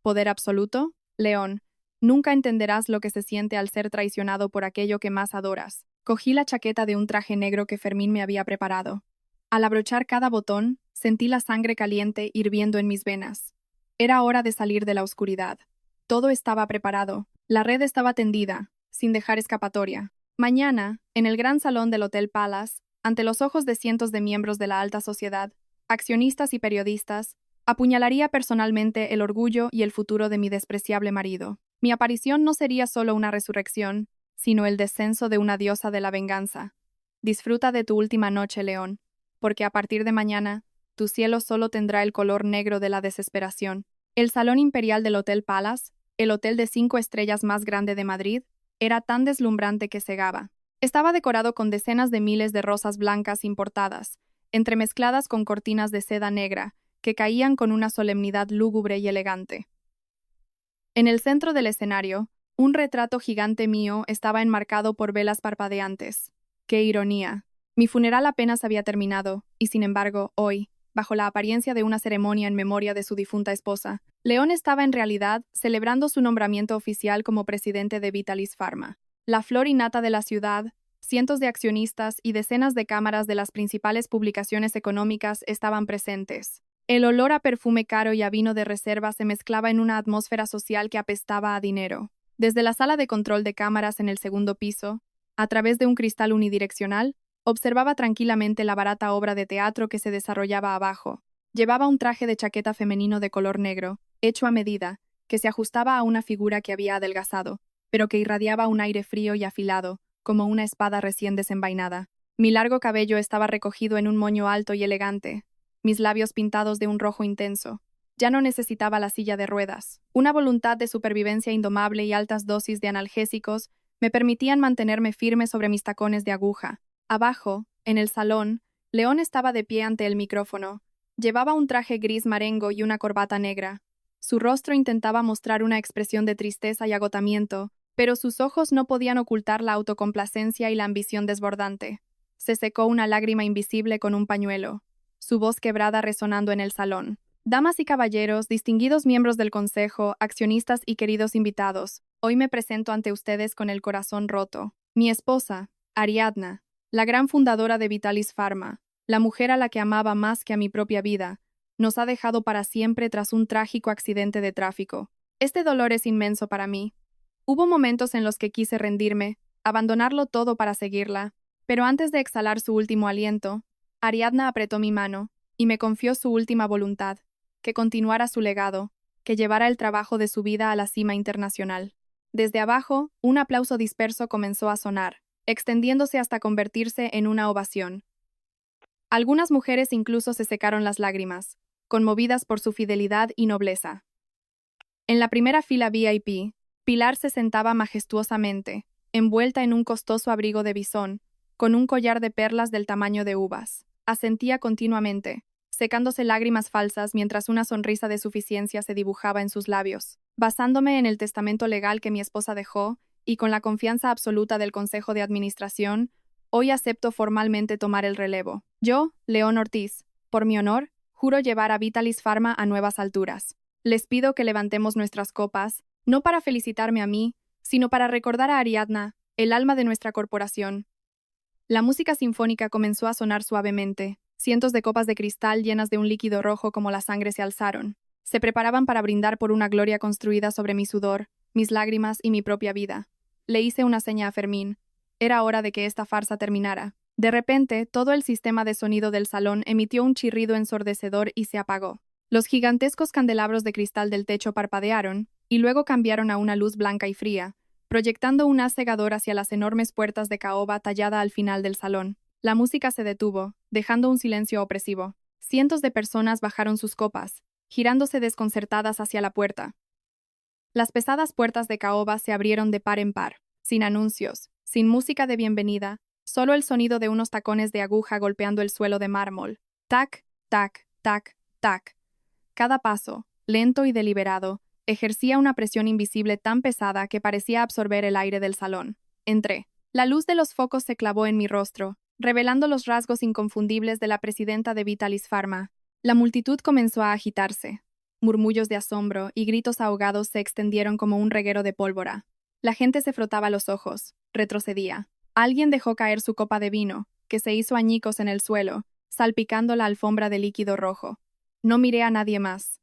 ¿Poder absoluto? León, nunca entenderás lo que se siente al ser traicionado por aquello que más adoras. Cogí la chaqueta de un traje negro que Fermín me había preparado. Al abrochar cada botón, sentí la sangre caliente hirviendo en mis venas. Era hora de salir de la oscuridad. Todo estaba preparado. La red estaba tendida, sin dejar escapatoria. Mañana, en el gran salón del Hotel Palace, ante los ojos de cientos de miembros de la alta sociedad, accionistas y periodistas, apuñalaría personalmente el orgullo y el futuro de mi despreciable marido. Mi aparición no sería solo una resurrección, sino el descenso de una diosa de la venganza. Disfruta de tu última noche, León, porque a partir de mañana, tu cielo solo tendrá el color negro de la desesperación. El Salón Imperial del Hotel Palace, el hotel de 5 estrellas más grande de Madrid, era tan deslumbrante que cegaba. Estaba decorado con decenas de miles de rosas blancas importadas, entremezcladas con cortinas de seda negra, que caían con una solemnidad lúgubre y elegante. En el centro del escenario, un retrato gigante mío estaba enmarcado por velas parpadeantes. ¡Qué ironía! Mi funeral apenas había terminado, y sin embargo, hoy, bajo la apariencia de una ceremonia en memoria de su difunta esposa, León estaba en realidad celebrando su nombramiento oficial como presidente de Vitalis Pharma. La flor y nata de la ciudad, cientos de accionistas y decenas de cámaras de las principales publicaciones económicas estaban presentes. El olor a perfume caro y a vino de reserva se mezclaba en una atmósfera social que apestaba a dinero. Desde la sala de control de cámaras en el segundo piso, a través de un cristal unidireccional, observaba tranquilamente la barata obra de teatro que se desarrollaba abajo. Llevaba un traje de chaqueta femenino de color negro, hecho a medida, que se ajustaba a una figura que había adelgazado, pero que irradiaba un aire frío y afilado, como una espada recién desenvainada. Mi largo cabello estaba recogido en un moño alto y elegante, mis labios pintados de un rojo intenso. Ya no necesitaba la silla de ruedas. Una voluntad de supervivencia indomable y altas dosis de analgésicos me permitían mantenerme firme sobre mis tacones de aguja. Abajo, en el salón, León estaba de pie ante el micrófono. Llevaba un traje gris marengo y una corbata negra. Su rostro intentaba mostrar una expresión de tristeza y agotamiento, pero sus ojos no podían ocultar la autocomplacencia y la ambición desbordante. Se secó una lágrima invisible con un pañuelo, su voz quebrada resonando en el salón. Damas y caballeros, distinguidos miembros del consejo, accionistas y queridos invitados, hoy me presento ante ustedes con el corazón roto. Mi esposa, Ariadna, la gran fundadora de Vitalis Pharma, la mujer a la que amaba más que a mi propia vida, nos ha dejado para siempre tras un trágico accidente de tráfico. Este dolor es inmenso para mí. Hubo momentos en los que quise rendirme, abandonarlo todo para seguirla, pero antes de exhalar su último aliento, Ariadna apretó mi mano y me confió su última voluntad, que continuara su legado, que llevara el trabajo de su vida a la cima internacional. Desde abajo, un aplauso disperso comenzó a sonar, extendiéndose hasta convertirse en una ovación. Algunas mujeres incluso se secaron las lágrimas, conmovidas por su fidelidad y nobleza. En la primera fila VIP, Pilar se sentaba majestuosamente, envuelta en un costoso abrigo de bisón, con un collar de perlas del tamaño de uvas. Asentía continuamente, secándose lágrimas falsas mientras una sonrisa de suficiencia se dibujaba en sus labios. Basándome en el testamento legal que mi esposa dejó, y con la confianza absoluta del Consejo de Administración, hoy acepto formalmente tomar el relevo. Yo, León Ortiz, por mi honor, juro llevar a Vitalis Pharma a nuevas alturas. Les pido que levantemos nuestras copas, no para felicitarme a mí, sino para recordar a Ariadna, el alma de nuestra corporación. La música sinfónica comenzó a sonar suavemente. Cientos de copas de cristal llenas de un líquido rojo como la sangre se alzaron. Se preparaban para brindar por una gloria construida sobre mi sudor, mis lágrimas y mi propia vida. Le hice una seña a Fermín. Era hora de que esta farsa terminara. De repente, todo el sistema de sonido del salón emitió un chirrido ensordecedor y se apagó. Los gigantescos candelabros de cristal del techo parpadearon, y luego cambiaron a una luz blanca y fría, proyectando un haz cegador hacia las enormes puertas de caoba tallada al final del salón. La música se detuvo, dejando un silencio opresivo. Cientos de personas bajaron sus copas, girándose desconcertadas hacia la puerta. Las pesadas puertas de caoba se abrieron de par en par, sin anuncios, sin música de bienvenida, solo el sonido de unos tacones de aguja golpeando el suelo de mármol. Tac, tac, tac, tac. Cada paso, lento y deliberado, ejercía una presión invisible tan pesada que parecía absorber el aire del salón. Entré. La luz de los focos se clavó en mi rostro, revelando los rasgos inconfundibles de la presidenta de Vitalis Pharma. La multitud comenzó a agitarse. Murmullos de asombro y gritos ahogados se extendieron como un reguero de pólvora. La gente se frotaba los ojos, retrocedía. Alguien dejó caer su copa de vino, que se hizo añicos en el suelo, salpicando la alfombra de líquido rojo. No miré a nadie más.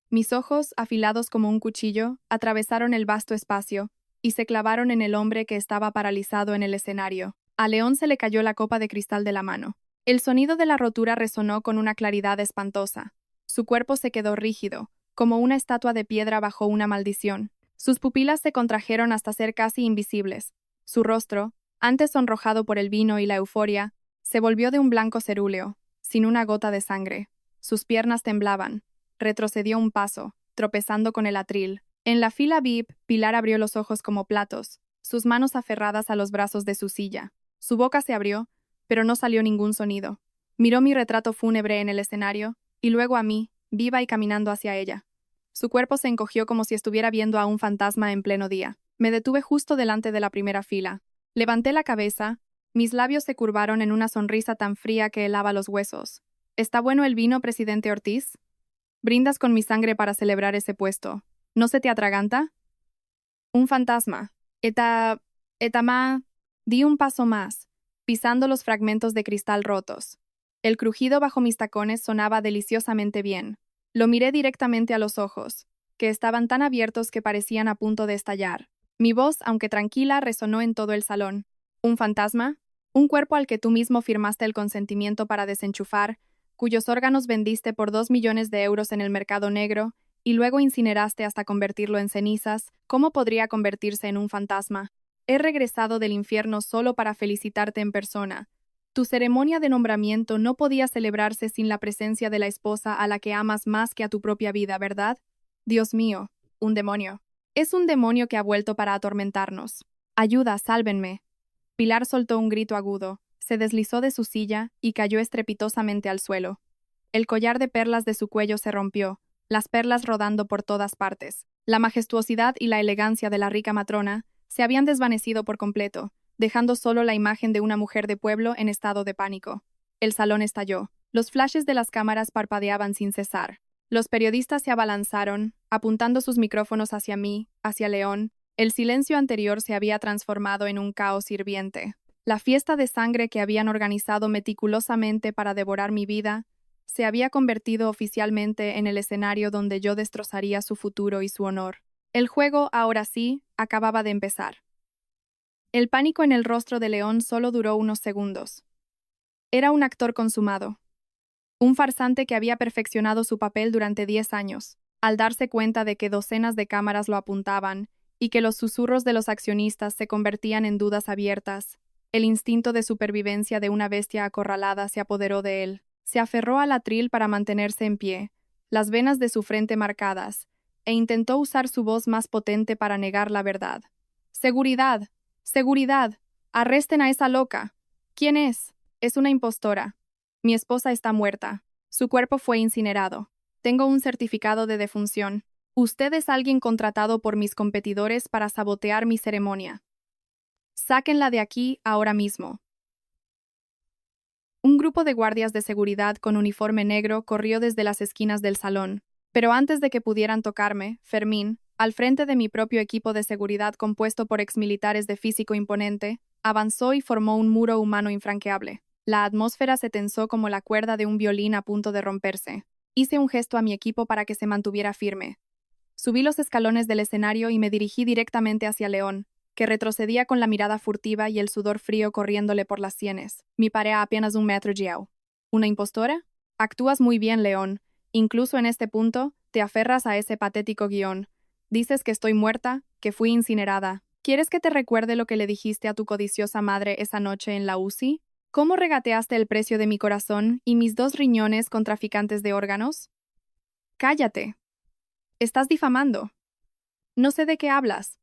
Mis ojos, afilados como un cuchillo, atravesaron el vasto espacio y se clavaron en el hombre que estaba paralizado en el escenario. A León se le cayó la copa de cristal de la mano. El sonido de la rotura resonó con una claridad espantosa. Su cuerpo se quedó rígido, como una estatua de piedra bajo una maldición. Sus pupilas se contrajeron hasta ser casi invisibles. Su rostro, antes sonrojado por el vino y la euforia, se volvió de un blanco cerúleo, sin una gota de sangre. Sus piernas temblaban. Retrocedió un paso, tropezando con el atril. En la fila VIP, Pilar abrió los ojos como platos, sus manos aferradas a los brazos de su silla. Su boca se abrió, pero no salió ningún sonido. Miró mi retrato fúnebre en el escenario, y luego a mí, viva y caminando hacia ella. Su cuerpo se encogió como si estuviera viendo a un fantasma en pleno día. Me detuve justo delante de la primera fila. Levanté la cabeza, mis labios se curvaron en una sonrisa tan fría que helaba los huesos. ¿Está bueno el vino, presidente Ortiz? Brindas con mi sangre para celebrar ese puesto. ¿No se te atraganta? Un fantasma. Etama. Di un paso más, pisando los fragmentos de cristal rotos. El crujido bajo mis tacones sonaba deliciosamente bien. Lo miré directamente a los ojos, que estaban tan abiertos que parecían a punto de estallar. Mi voz, aunque tranquila, resonó en todo el salón. ¿Un fantasma? Un cuerpo al que tú mismo firmaste el consentimiento para desenchufar, cuyos órganos vendiste por 2 millones de euros en el mercado negro, y luego incineraste hasta convertirlo en cenizas. ¿Cómo podría convertirse en un fantasma? He regresado del infierno solo para felicitarte en persona. Tu ceremonia de nombramiento no podía celebrarse sin la presencia de la esposa a la que amas más que a tu propia vida, ¿verdad? Dios mío, un demonio. Es un demonio que ha vuelto para atormentarnos. Ayuda, sálvenme. Pilar soltó un grito agudo, se deslizó de su silla y cayó estrepitosamente al suelo. El collar de perlas de su cuello se rompió, las perlas rodando por todas partes. La majestuosidad y la elegancia de la rica matrona se habían desvanecido por completo, dejando solo la imagen de una mujer de pueblo en estado de pánico. El salón estalló. Los flashes de las cámaras parpadeaban sin cesar. Los periodistas se abalanzaron, apuntando sus micrófonos hacia mí, hacia León. El silencio anterior se había transformado en un caos hirviente. La fiesta de sangre que habían organizado meticulosamente para devorar mi vida se había convertido oficialmente en el escenario donde yo destrozaría su futuro y su honor. El juego, ahora sí, acababa de empezar. El pánico en el rostro de León solo duró unos segundos. Era un actor consumado. Un farsante que había perfeccionado su papel durante 10 años. Al darse cuenta de que docenas de cámaras lo apuntaban y que los susurros de los accionistas se convertían en dudas abiertas, el instinto de supervivencia de una bestia acorralada se apoderó de él. Se aferró al atril para mantenerse en pie, las venas de su frente marcadas, e intentó usar su voz más potente para negar la verdad. ¡Seguridad! ¡Seguridad! ¡Arresten a esa loca! ¿Quién es? Es una impostora. Mi esposa está muerta. Su cuerpo fue incinerado. Tengo un certificado de defunción. Usted es alguien contratado por mis competidores para sabotear mi ceremonia. Sáquenla de aquí ahora mismo. Un grupo de guardias de seguridad con uniforme negro corrió desde las esquinas del salón, pero antes de que pudieran tocarme, Fermín, al frente de mi propio equipo de seguridad compuesto por exmilitares de físico imponente, avanzó y formó un muro humano infranqueable. La atmósfera se tensó como la cuerda de un violín a punto de romperse. Hice un gesto a mi equipo para que se mantuviera firme. Subí los escalones del escenario y me dirigí directamente hacia León, que retrocedía con la mirada furtiva y el sudor frío corriéndole por las sienes. Me paré a apenas 1 metro de él. ¿Una impostora? Actúas muy bien, León. Incluso en este punto, te aferras a ese patético guión. Dices que estoy muerta, que fui incinerada. ¿Quieres que te recuerde lo que le dijiste a tu codiciosa madre esa noche en la UCI? ¿Cómo regateaste el precio de mi corazón y mis 2 riñones con traficantes de órganos? Cállate. Estás difamando. No sé de qué hablas.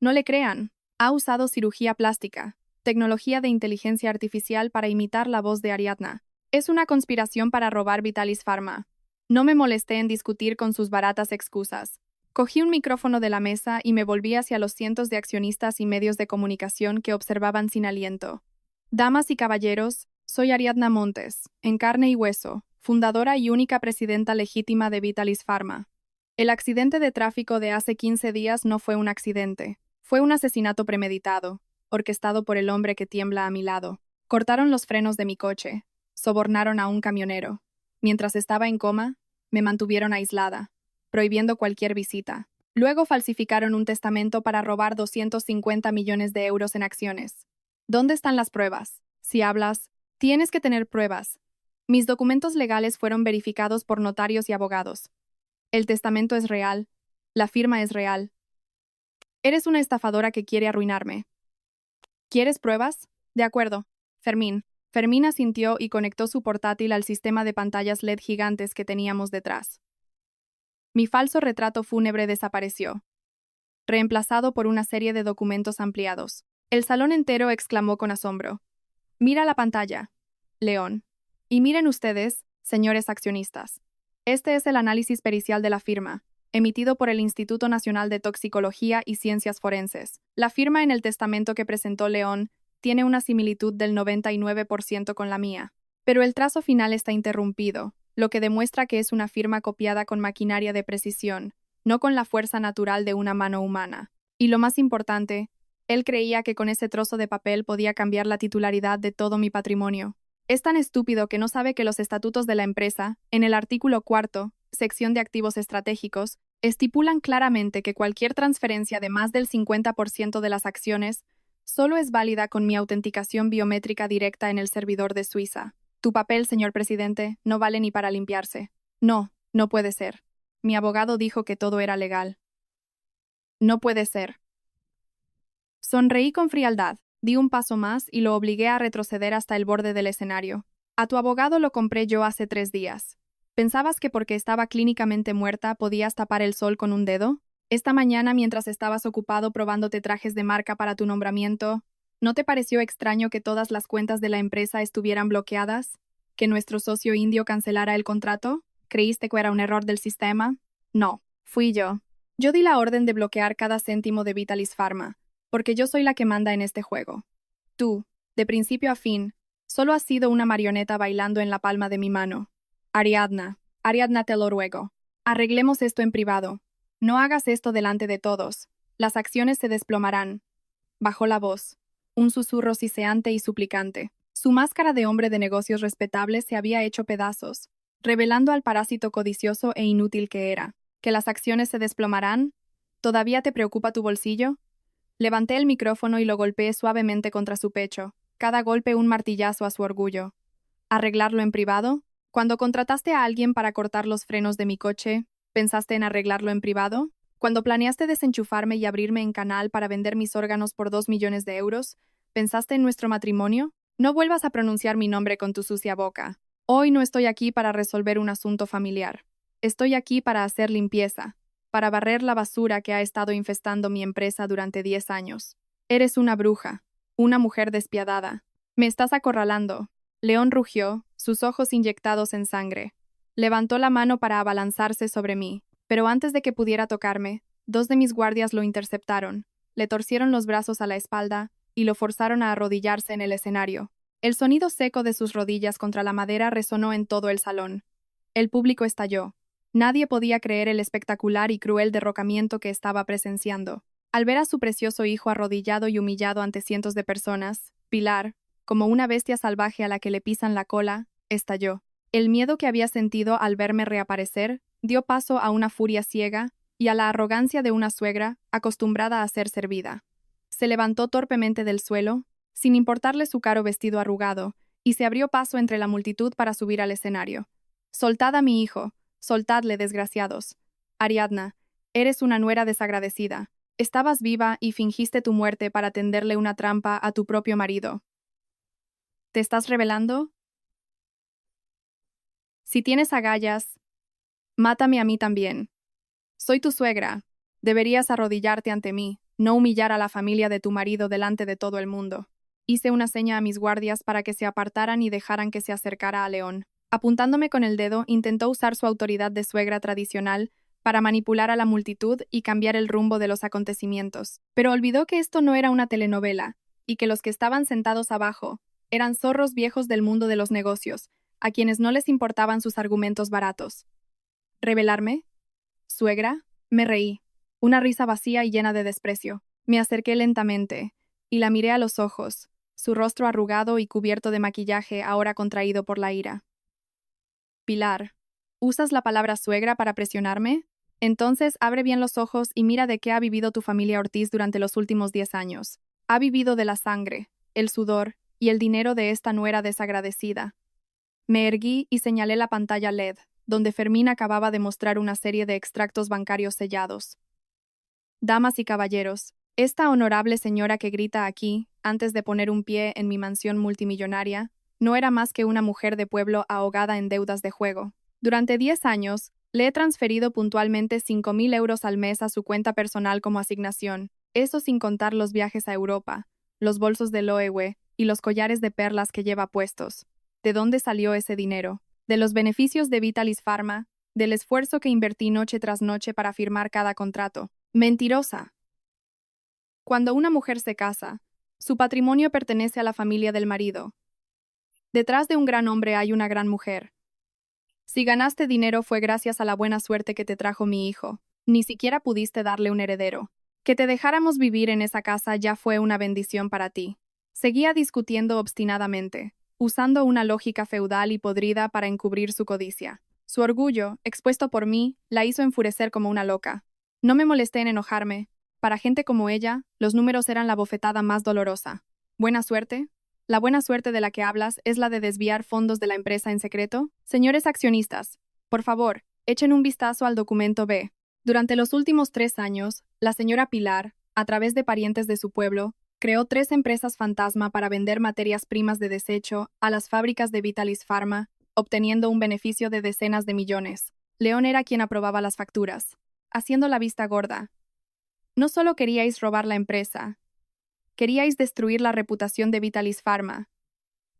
No le crean. Ha usado cirugía plástica, tecnología de inteligencia artificial para imitar la voz de Ariadna. Es una conspiración para robar Vitalis Pharma. No me molesté en discutir con sus baratas excusas. Cogí un micrófono de la mesa y me volví hacia los cientos de accionistas y medios de comunicación que observaban sin aliento. Damas y caballeros, soy Ariadna Montes, en carne y hueso, fundadora y única presidenta legítima de Vitalis Pharma. El accidente de tráfico de hace 15 días no fue un accidente. Fue un asesinato premeditado, orquestado por el hombre que tiembla a mi lado. Cortaron los frenos de mi coche, sobornaron a un camionero. Mientras estaba en coma, me mantuvieron aislada, prohibiendo cualquier visita. Luego falsificaron un testamento para robar 250 millones de euros en acciones. ¿Dónde están las pruebas? Si hablas, tienes que tener pruebas. Mis documentos legales fueron verificados por notarios y abogados. El testamento es real, la firma es real. Eres una estafadora que quiere arruinarme. ¿Quieres pruebas? De acuerdo. Fermín. Fermín asintió y conectó su portátil al sistema de pantallas LED gigantes que teníamos detrás. Mi falso retrato fúnebre desapareció, reemplazado por una serie de documentos ampliados. El salón entero exclamó con asombro. Mira la pantalla, León. Y miren ustedes, señores accionistas. Este es el análisis pericial de la firma, emitido por el Instituto Nacional de Toxicología y Ciencias Forenses. La firma en el testamento que presentó León tiene una similitud del 99% con la mía, pero el trazo final está interrumpido, lo que demuestra que es una firma copiada con maquinaria de precisión, no con la fuerza natural de una mano humana. Y lo más importante, él creía que con ese trozo de papel podía cambiar la titularidad de todo mi patrimonio. Es tan estúpido que no sabe que los estatutos de la empresa, en el artículo 4, sección de activos estratégicos, estipulan claramente que cualquier transferencia de más del 50% de las acciones solo es válida con mi autenticación biométrica directa en el servidor de Suiza. Tu papel, señor presidente, no vale ni para limpiarse. No, no puede ser. Mi abogado dijo que todo era legal. No puede ser. Sonreí con frialdad, di un paso más y lo obligué a retroceder hasta el borde del escenario. A tu abogado lo compré yo hace 3 días. ¿Pensabas que porque estaba clínicamente muerta podías tapar el sol con un dedo? Esta mañana, mientras estabas ocupado probándote trajes de marca para tu nombramiento, ¿no te pareció extraño que todas las cuentas de la empresa estuvieran bloqueadas? ¿Que nuestro socio indio cancelara el contrato? ¿Creíste que era un error del sistema? No, fui yo. Yo di la orden de bloquear cada céntimo de Vitalis Pharma, porque yo soy la que manda en este juego. Tú, de principio a fin, solo has sido una marioneta bailando en la palma de mi mano. Ariadna, te lo ruego. Arreglemos esto en privado. No hagas esto delante de todos. Las acciones se desplomarán. Bajó la voz, un susurro siseante y suplicante. Su máscara de hombre de negocios respetable se había hecho pedazos, revelando al parásito codicioso e inútil que era. ¿Que las acciones se desplomarán? ¿Todavía te preocupa tu bolsillo? Levanté el micrófono y lo golpeé suavemente contra su pecho, cada golpe un martillazo a su orgullo. ¿Arreglarlo en privado? Cuando contrataste a alguien para cortar los frenos de mi coche, ¿pensaste en arreglarlo en privado? Cuando planeaste desenchufarme y abrirme en canal para vender mis órganos por 2 millones de euros, ¿pensaste en nuestro matrimonio? No vuelvas a pronunciar mi nombre con tu sucia boca. Hoy no estoy aquí para resolver un asunto familiar. Estoy aquí para hacer limpieza, para barrer la basura que ha estado infestando mi empresa durante 10 años. Eres una bruja, una mujer despiadada. Me estás acorralando. León rugió, sus ojos inyectados en sangre. Levantó la mano para abalanzarse sobre mí, pero antes de que pudiera tocarme, 2 de mis guardias lo interceptaron, le torcieron los brazos a la espalda y lo forzaron a arrodillarse en el escenario. El sonido seco de sus rodillas contra la madera resonó en todo el salón. El público estalló. Nadie podía creer el espectacular y cruel derrocamiento que estaba presenciando. Al ver a su precioso hijo arrodillado y humillado ante cientos de personas, Pilar, como una bestia salvaje a la que le pisan la cola, estalló. El miedo que había sentido al verme reaparecer dio paso a una furia ciega y a la arrogancia de una suegra acostumbrada a ser servida. Se levantó torpemente del suelo, sin importarle su caro vestido arrugado, y se abrió paso entre la multitud para subir al escenario. «Soltad a mi hijo, soltadle, desgraciados. Ariadna, eres una nuera desagradecida. Estabas viva y fingiste tu muerte para tenderle una trampa a tu propio marido. ¿Te estás rebelando? Si tienes agallas, mátame a mí también. Soy tu suegra. Deberías arrodillarte ante mí, no humillar a la familia de tu marido delante de todo el mundo». Hice una seña a mis guardias para que se apartaran y dejaran que se acercara a León. Apuntándome con el dedo, intentó usar su autoridad de suegra tradicional para manipular a la multitud y cambiar el rumbo de los acontecimientos. Pero olvidó que esto no era una telenovela, y que los que estaban sentados abajo eran zorros viejos del mundo de los negocios, a quienes no les importaban sus argumentos baratos. ¿Rebelarme? ¿Suegra? Me reí. Una risa vacía y llena de desprecio. Me acerqué lentamente y la miré a los ojos, su rostro arrugado y cubierto de maquillaje ahora contraído por la ira. Pilar, ¿usas la palabra suegra para presionarme? Entonces abre bien los ojos y mira de qué ha vivido tu familia Ortiz durante los últimos 10 años. Ha vivido de la sangre, el sudor y el dinero de esta nuera desagradecida. Me erguí y señalé la pantalla LED, donde Fermín acababa de mostrar una serie de extractos bancarios sellados. Damas y caballeros, esta honorable señora que grita aquí, antes de poner un pie en mi mansión multimillonaria, no era más que una mujer de pueblo ahogada en deudas de juego. Durante 10 años, le he transferido puntualmente 5.000 euros al mes a su cuenta personal como asignación, eso sin contar los viajes a Europa, los bolsos de Loewe y los collares de perlas que lleva puestos. ¿De dónde salió ese dinero? De los beneficios de Vitalis Pharma, del esfuerzo que invertí noche tras noche para firmar cada contrato. ¡Mentirosa! Cuando una mujer se casa, su patrimonio pertenece a la familia del marido. Detrás de un gran hombre hay una gran mujer. Si ganaste dinero fue gracias a la buena suerte que te trajo mi hijo. Ni siquiera pudiste darle un heredero. Que te dejáramos vivir en esa casa ya fue una bendición para ti. Seguía discutiendo obstinadamente, usando una lógica feudal y podrida para encubrir su codicia. Su orgullo, expuesto por mí, la hizo enfurecer como una loca. No me molesté en enojarme. Para gente como ella, los números eran la bofetada más dolorosa. ¿Buena suerte? ¿La buena suerte de la que hablas es la de desviar fondos de la empresa en secreto? Señores accionistas, por favor, echen un vistazo al documento B. Durante los últimos 3 años, la señora Pilar, a través de parientes de su pueblo, creó 3 empresas fantasma para vender materias primas de desecho a las fábricas de Vitalis Pharma, obteniendo un beneficio de decenas de millones. León era quien aprobaba las facturas, haciendo la vista gorda. No solo queríais robar la empresa, queríais destruir la reputación de Vitalis Pharma,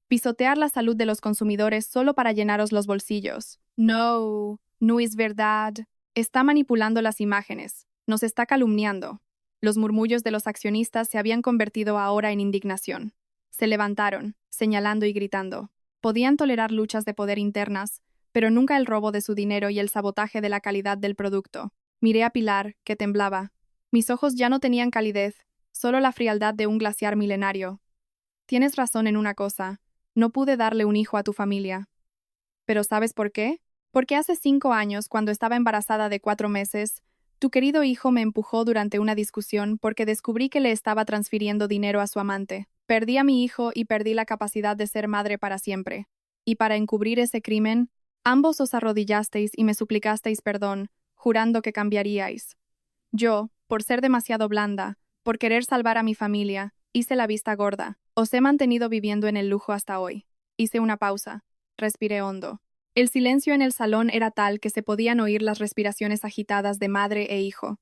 pisotear la salud de los consumidores solo para llenaros los bolsillos. No, no es verdad. Está manipulando las imágenes, nos está calumniando. Los murmullos de los accionistas se habían convertido ahora en indignación. Se levantaron, señalando y gritando. Podían tolerar luchas de poder internas, pero nunca el robo de su dinero y el sabotaje de la calidad del producto. Miré a Pilar, que temblaba. Mis ojos ya no tenían calidez, solo la frialdad de un glaciar milenario. Tienes razón en una cosa, no pude darle un hijo a tu familia. ¿Pero sabes por qué? Porque hace 5 años, cuando estaba embarazada de 4 meses, tu querido hijo me empujó durante una discusión porque descubrí que le estaba transfiriendo dinero a su amante. Perdí a mi hijo y perdí la capacidad de ser madre para siempre. Y para encubrir ese crimen, ambos os arrodillasteis y me suplicasteis perdón, jurando que cambiaríais. Yo, por ser demasiado blanda, por querer salvar a mi familia, hice la vista gorda. Os he mantenido viviendo en el lujo hasta hoy. Hice una pausa. Respiré hondo. El silencio en el salón era tal que se podían oír las respiraciones agitadas de madre e hijo.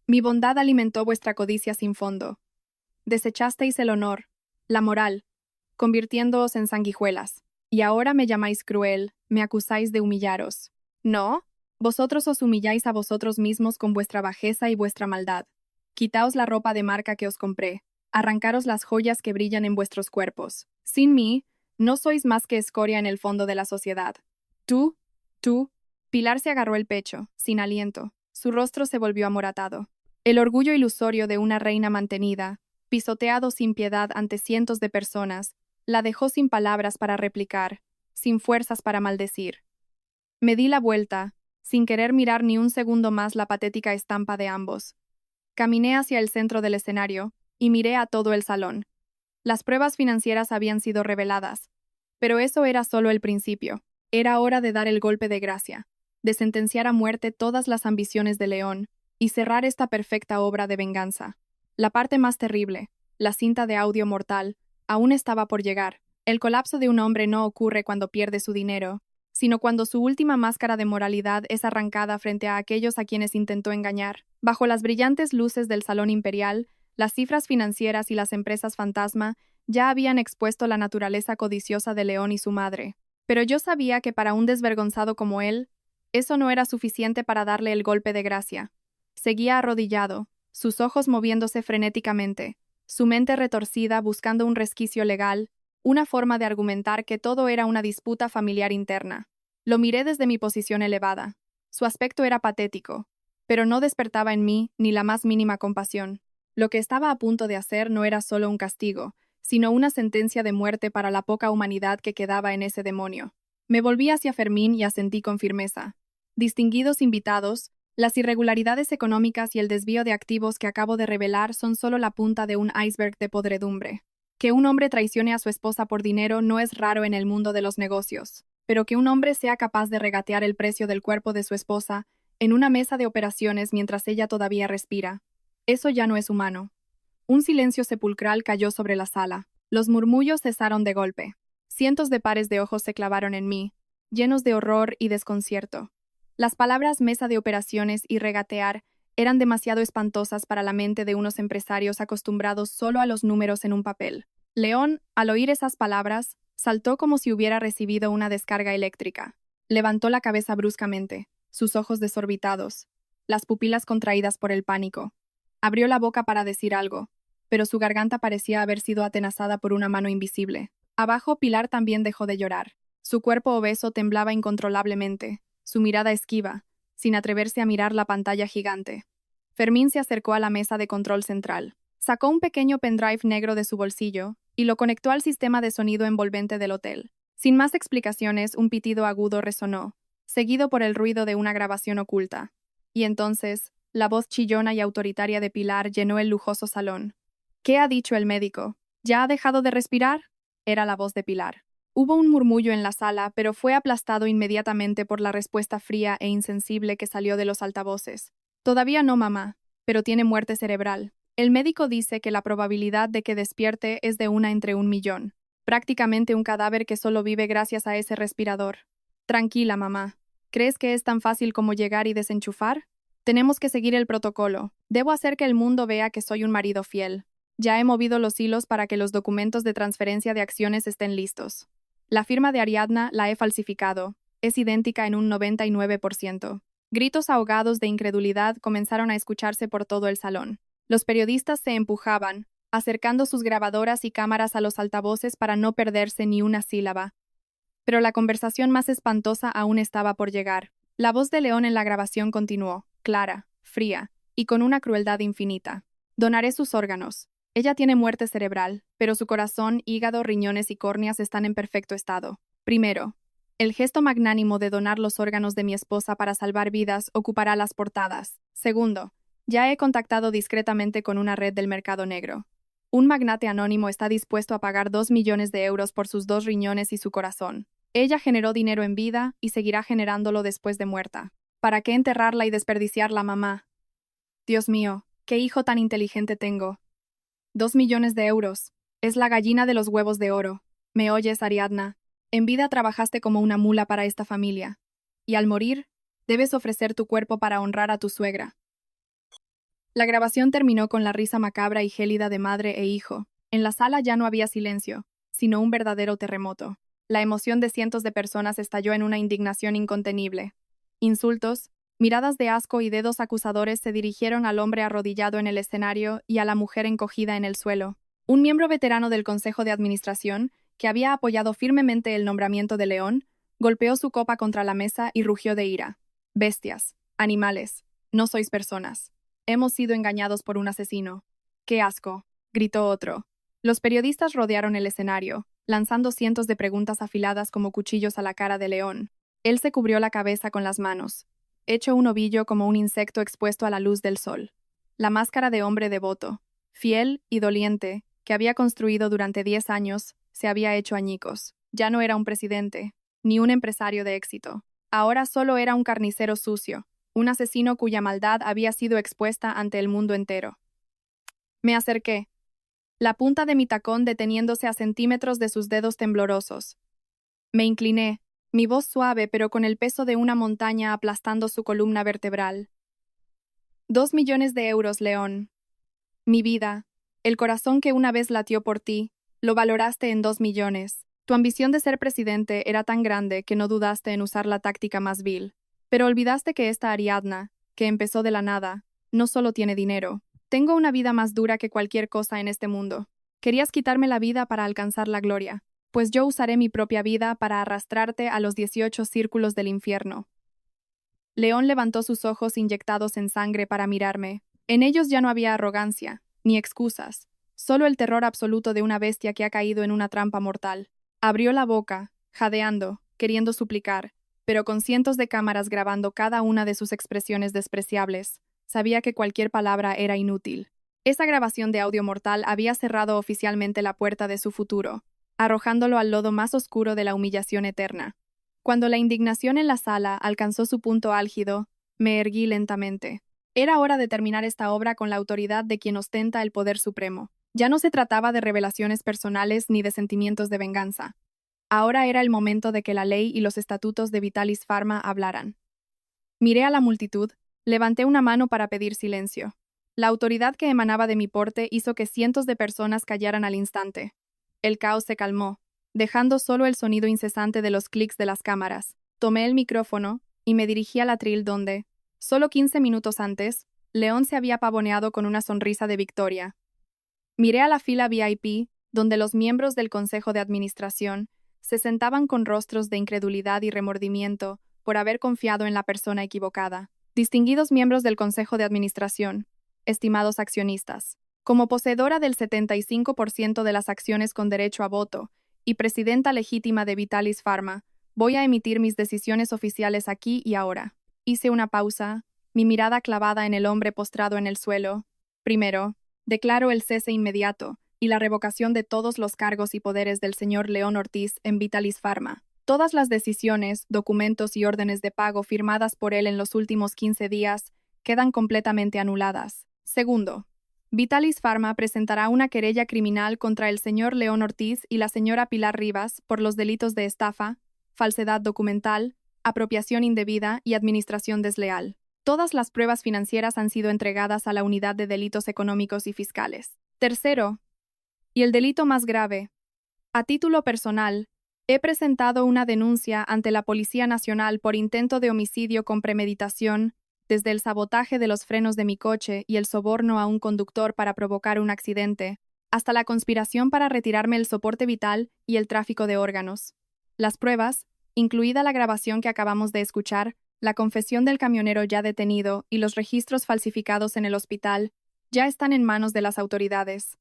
Mi bondad alimentó vuestra codicia sin fondo. Desechasteis el honor, la moral, convirtiéndoos en sanguijuelas. Y ahora me llamáis cruel, me acusáis de humillaros. ¿No? Vosotros os humilláis a vosotros mismos con vuestra bajeza y vuestra maldad. Quitaos la ropa de marca que os compré, arrancaros las joyas que brillan en vuestros cuerpos. Sin mí, no sois más que escoria en el fondo de la sociedad. Tú. Pilar se agarró el pecho, sin aliento. Su rostro se volvió amoratado. El orgullo ilusorio de una reina mantenida, pisoteado sin piedad ante cientos de personas, la dejó sin palabras para replicar, sin fuerzas para maldecir. Me di la vuelta, sin querer mirar ni un segundo más la patética estampa de ambos. Caminé hacia el centro del escenario y miré a todo el salón. Las pruebas financieras habían sido reveladas, pero eso era solo el principio. Era hora de dar el golpe de gracia, de sentenciar a muerte todas las ambiciones de León y cerrar esta perfecta obra de venganza. La parte más terrible, la cinta de audio mortal, aún estaba por llegar. El colapso de un hombre no ocurre cuando pierde su dinero, sino cuando su última máscara de moralidad es arrancada frente a aquellos a quienes intentó engañar. Bajo las brillantes luces del Salón Imperial, las cifras financieras y las empresas fantasma ya habían expuesto la naturaleza codiciosa de León y su madre. Pero yo sabía que para un desvergonzado como él, eso no era suficiente para darle el golpe de gracia. Seguía arrodillado, sus ojos moviéndose frenéticamente, su mente retorcida buscando un resquicio legal, una forma de argumentar que todo era una disputa familiar interna. Lo miré desde mi posición elevada. Su aspecto era patético, pero no despertaba en mí ni la más mínima compasión. Lo que estaba a punto de hacer no era solo un castigo, sino una sentencia de muerte para la poca humanidad que quedaba en ese demonio. Me volví hacia Fermín y asentí con firmeza. Distinguidos invitados, las irregularidades económicas y el desvío de activos que acabo de revelar son solo la punta de un iceberg de podredumbre. Que un hombre traicione a su esposa por dinero no es raro en el mundo de los negocios, pero que un hombre sea capaz de regatear el precio del cuerpo de su esposa en una mesa de operaciones mientras ella todavía respira, eso ya no es humano. Un silencio sepulcral cayó sobre la sala. Los murmullos cesaron de golpe. Cientos de pares de ojos se clavaron en mí, llenos de horror y desconcierto. Las palabras mesa de operaciones y regatear eran demasiado espantosas para la mente de unos empresarios acostumbrados solo a los números en un papel. León, al oír esas palabras, saltó como si hubiera recibido una descarga eléctrica. Levantó la cabeza bruscamente, sus ojos desorbitados, las pupilas contraídas por el pánico. Abrió la boca para decir algo, pero su garganta parecía haber sido atenazada por una mano invisible. Abajo, Pilar también dejó de llorar. Su cuerpo obeso temblaba incontrolablemente, su mirada esquiva, sin atreverse a mirar la pantalla gigante. Fermín se acercó a la mesa de control central. Sacó un pequeño pendrive negro de su bolsillo y lo conectó al sistema de sonido envolvente del hotel. Sin más explicaciones, un pitido agudo resonó, seguido por el ruido de una grabación oculta. Y entonces, la voz chillona y autoritaria de Pilar llenó el lujoso salón. ¿Qué ha dicho el médico? ¿Ya ha dejado de respirar? Era la voz de Pilar. Hubo un murmullo en la sala, pero fue aplastado inmediatamente por la respuesta fría e insensible que salió de los altavoces. Todavía no, mamá, pero tiene muerte cerebral. El médico dice que la probabilidad de que despierte es de 1 entre 1.000.000. Prácticamente un cadáver que solo vive gracias a ese respirador. Tranquila, mamá. ¿Crees que es tan fácil como llegar y desenchufar? Tenemos que seguir el protocolo. Debo hacer que el mundo vea que soy un marido fiel. Ya he movido los hilos para que los documentos de transferencia de acciones estén listos. La firma de Ariadna la he falsificado. Es idéntica en un 99%. Gritos ahogados de incredulidad comenzaron a escucharse por todo el salón. Los periodistas se empujaban, acercando sus grabadoras y cámaras a los altavoces para no perderse ni una sílaba. Pero la conversación más espantosa aún estaba por llegar. La voz de León en la grabación continuó, clara, fría, y con una crueldad infinita. Donaré sus órganos. Ella tiene muerte cerebral, pero su corazón, hígado, riñones y córneas están en perfecto estado. Primero, el gesto magnánimo de donar los órganos de mi esposa para salvar vidas ocupará las portadas. Segundo, ya he contactado discretamente con una red del mercado negro. Un magnate anónimo está dispuesto a pagar 2 millones de euros por sus 2 riñones y su corazón. Ella generó dinero en vida y seguirá generándolo después de muerta. ¿Para qué enterrarla y desperdiciarla, mamá? Dios mío, qué hijo tan inteligente tengo. 2 millones de euros. Es la gallina de los huevos de oro. ¿Me oyes, Ariadna? En vida trabajaste como una mula para esta familia. Y al morir, debes ofrecer tu cuerpo para honrar a tu suegra. La grabación terminó con la risa macabra y gélida de madre e hijo. En la sala ya no había silencio, sino un verdadero terremoto. La emoción de cientos de personas estalló en una indignación incontenible. Insultos, miradas de asco y dedos acusadores se dirigieron al hombre arrodillado en el escenario y a la mujer encogida en el suelo. Un miembro veterano del Consejo de Administración, que había apoyado firmemente el nombramiento de León, golpeó su copa contra la mesa y rugió de ira. Bestias, animales, no sois personas. Hemos sido engañados por un asesino. ¡Qué asco!, gritó otro. Los periodistas rodearon el escenario, lanzando cientos de preguntas afiladas como cuchillos a la cara de León. Él se cubrió la cabeza con las manos, hecho un ovillo como un insecto expuesto a la luz del sol. La máscara de hombre devoto, fiel y doliente, que había construido durante 10 años, se había hecho añicos. Ya no era un presidente, ni un empresario de éxito. Ahora solo era un carnicero sucio, un asesino cuya maldad había sido expuesta ante el mundo entero. Me acerqué, la punta de mi tacón deteniéndose a centímetros de sus dedos temblorosos. Me incliné, mi voz suave pero con el peso de una montaña aplastando su columna vertebral. 2 millones de euros, León. Mi vida, el corazón que una vez latió por ti, lo valoraste en 2 millones. Tu ambición de ser presidente era tan grande que no dudaste en usar la táctica más vil. Pero olvidaste que esta Ariadna, que empezó de la nada, no solo tiene dinero. Tengo una vida más dura que cualquier cosa en este mundo. Querías quitarme la vida para alcanzar la gloria, pues yo usaré mi propia vida para arrastrarte a los 18 círculos del infierno. León levantó sus ojos inyectados en sangre para mirarme. En ellos ya no había arrogancia, ni excusas, solo el terror absoluto de una bestia que ha caído en una trampa mortal. Abrió la boca, jadeando, queriendo suplicar, pero con cientos de cámaras grabando cada una de sus expresiones despreciables, sabía que cualquier palabra era inútil. Esa grabación de audio mortal había cerrado oficialmente la puerta de su futuro, arrojándolo al lodo más oscuro de la humillación eterna. Cuando la indignación en la sala alcanzó su punto álgido, me erguí lentamente. Era hora de terminar esta obra con la autoridad de quien ostenta el poder supremo. Ya no se trataba de revelaciones personales ni de sentimientos de venganza. Ahora era el momento de que la ley y los estatutos de Vitalis Pharma hablaran. Miré a la multitud, levanté una mano para pedir silencio. La autoridad que emanaba de mi porte hizo que cientos de personas callaran al instante. El caos se calmó, dejando solo el sonido incesante de los clics de las cámaras. Tomé el micrófono y me dirigí al atril donde, solo 15 minutos antes, León se había pavoneado con una sonrisa de victoria. Miré a la fila VIP, donde los miembros del Consejo de Administración Se sentaban con rostros de incredulidad y remordimiento por haber confiado en la persona equivocada. Distinguidos miembros del Consejo de Administración, estimados accionistas, como poseedora del 75% de las acciones con derecho a voto y presidenta legítima de Vitalis Pharma, voy a emitir mis decisiones oficiales aquí y ahora. Hice una pausa, mi mirada clavada en el hombre postrado en el suelo. Primero, declaro el cese inmediato y la revocación de todos los cargos y poderes del señor León Ortiz en Vitalis Pharma. Todas las decisiones, documentos y órdenes de pago firmadas por él en los últimos 15 días quedan completamente anuladas. Segundo, Vitalis Pharma presentará una querella criminal contra el señor León Ortiz y la señora Pilar Rivas por los delitos de estafa, falsedad documental, apropiación indebida y administración desleal. Todas las pruebas financieras han sido entregadas a la Unidad de Delitos Económicos y Fiscales. Tercero, y el delito más grave. A título personal, he presentado una denuncia ante la Policía Nacional por intento de homicidio con premeditación, desde el sabotaje de los frenos de mi coche y el soborno a un conductor para provocar un accidente, hasta la conspiración para retirarme el soporte vital y el tráfico de órganos. Las pruebas, incluida la grabación que acabamos de escuchar, la confesión del camionero ya detenido y los registros falsificados en el hospital, ya están en manos de las autoridades.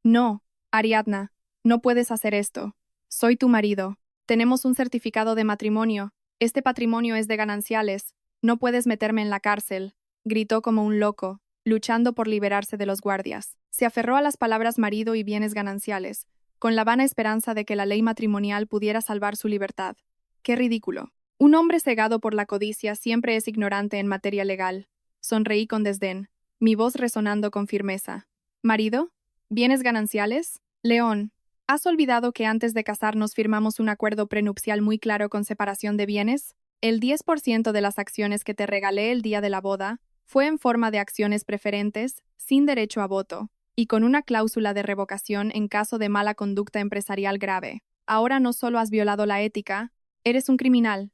No, Ariadna, no puedes hacer esto. Soy tu marido. Tenemos un certificado de matrimonio. Este patrimonio es de gananciales. No puedes meterme en la cárcel, gritó como un loco, luchando por liberarse de los guardias. Se aferró a las palabras marido y bienes gananciales, con la vana esperanza de que la ley matrimonial pudiera salvar su libertad. ¡Qué ridículo! Un hombre cegado por la codicia siempre es ignorante en materia legal. Sonreí con desdén, mi voz resonando con firmeza. ¿Marido? ¿Bienes gananciales? León, ¿has olvidado que antes de casarnos firmamos un acuerdo prenupcial muy claro con separación de bienes? El 10% de las acciones que te regalé el día de la boda fue en forma de acciones preferentes, sin derecho a voto, y con una cláusula de revocación en caso de mala conducta empresarial grave. Ahora no solo has violado la ética, eres un criminal.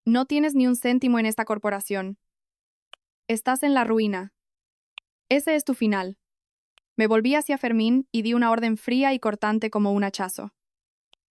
No tienes ni un céntimo en esta corporación. Estás en la ruina. Ese es tu final. Me volví hacia Fermín y di una orden fría y cortante como un hachazo.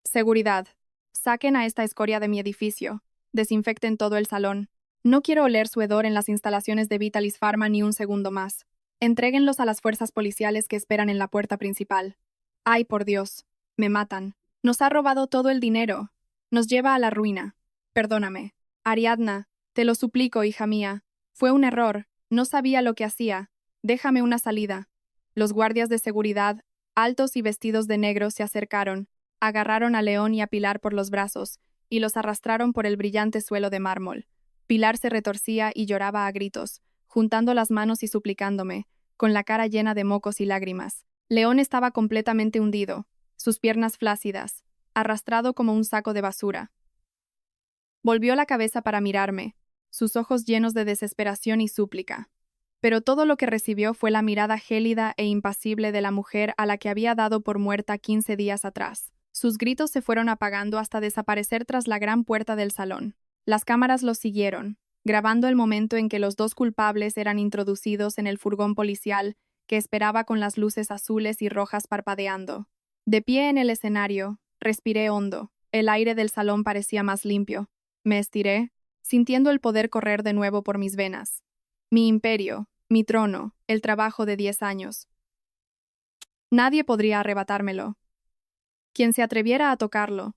Seguridad. Saquen a esta escoria de mi edificio. Desinfecten todo el salón. No quiero oler su hedor en las instalaciones de Vitalis Pharma ni un segundo más. Entréguenlos a las fuerzas policiales que esperan en la puerta principal. Ay, por Dios. Me matan. Nos ha robado todo el dinero. Nos lleva a la ruina. Perdóname. Ariadna, te lo suplico, hija mía. Fue un error. No sabía lo que hacía. Déjame una salida. Los guardias de seguridad, altos y vestidos de negro, se acercaron, agarraron a León y a Pilar por los brazos, y los arrastraron por el brillante suelo de mármol. Pilar se retorcía y lloraba a gritos, juntando las manos y suplicándome, con la cara llena de mocos y lágrimas. León estaba completamente hundido, sus piernas flácidas, arrastrado como un saco de basura. Volvió la cabeza para mirarme, sus ojos llenos de desesperación y súplica. Pero todo lo que recibió fue la mirada gélida e impasible de la mujer a la que había dado por muerta 15 días atrás. Sus gritos se fueron apagando hasta desaparecer tras la gran puerta del salón. Las cámaras los siguieron, grabando el momento en que los dos culpables eran introducidos en el furgón policial que esperaba con las luces azules y rojas parpadeando. De pie en el escenario, respiré hondo. El aire del salón parecía más limpio. Me estiré, sintiendo el poder correr de nuevo por mis venas. Mi imperio, mi trono, el trabajo de 10 años. Nadie podría arrebatármelo. Quien se atreviera a tocarlo,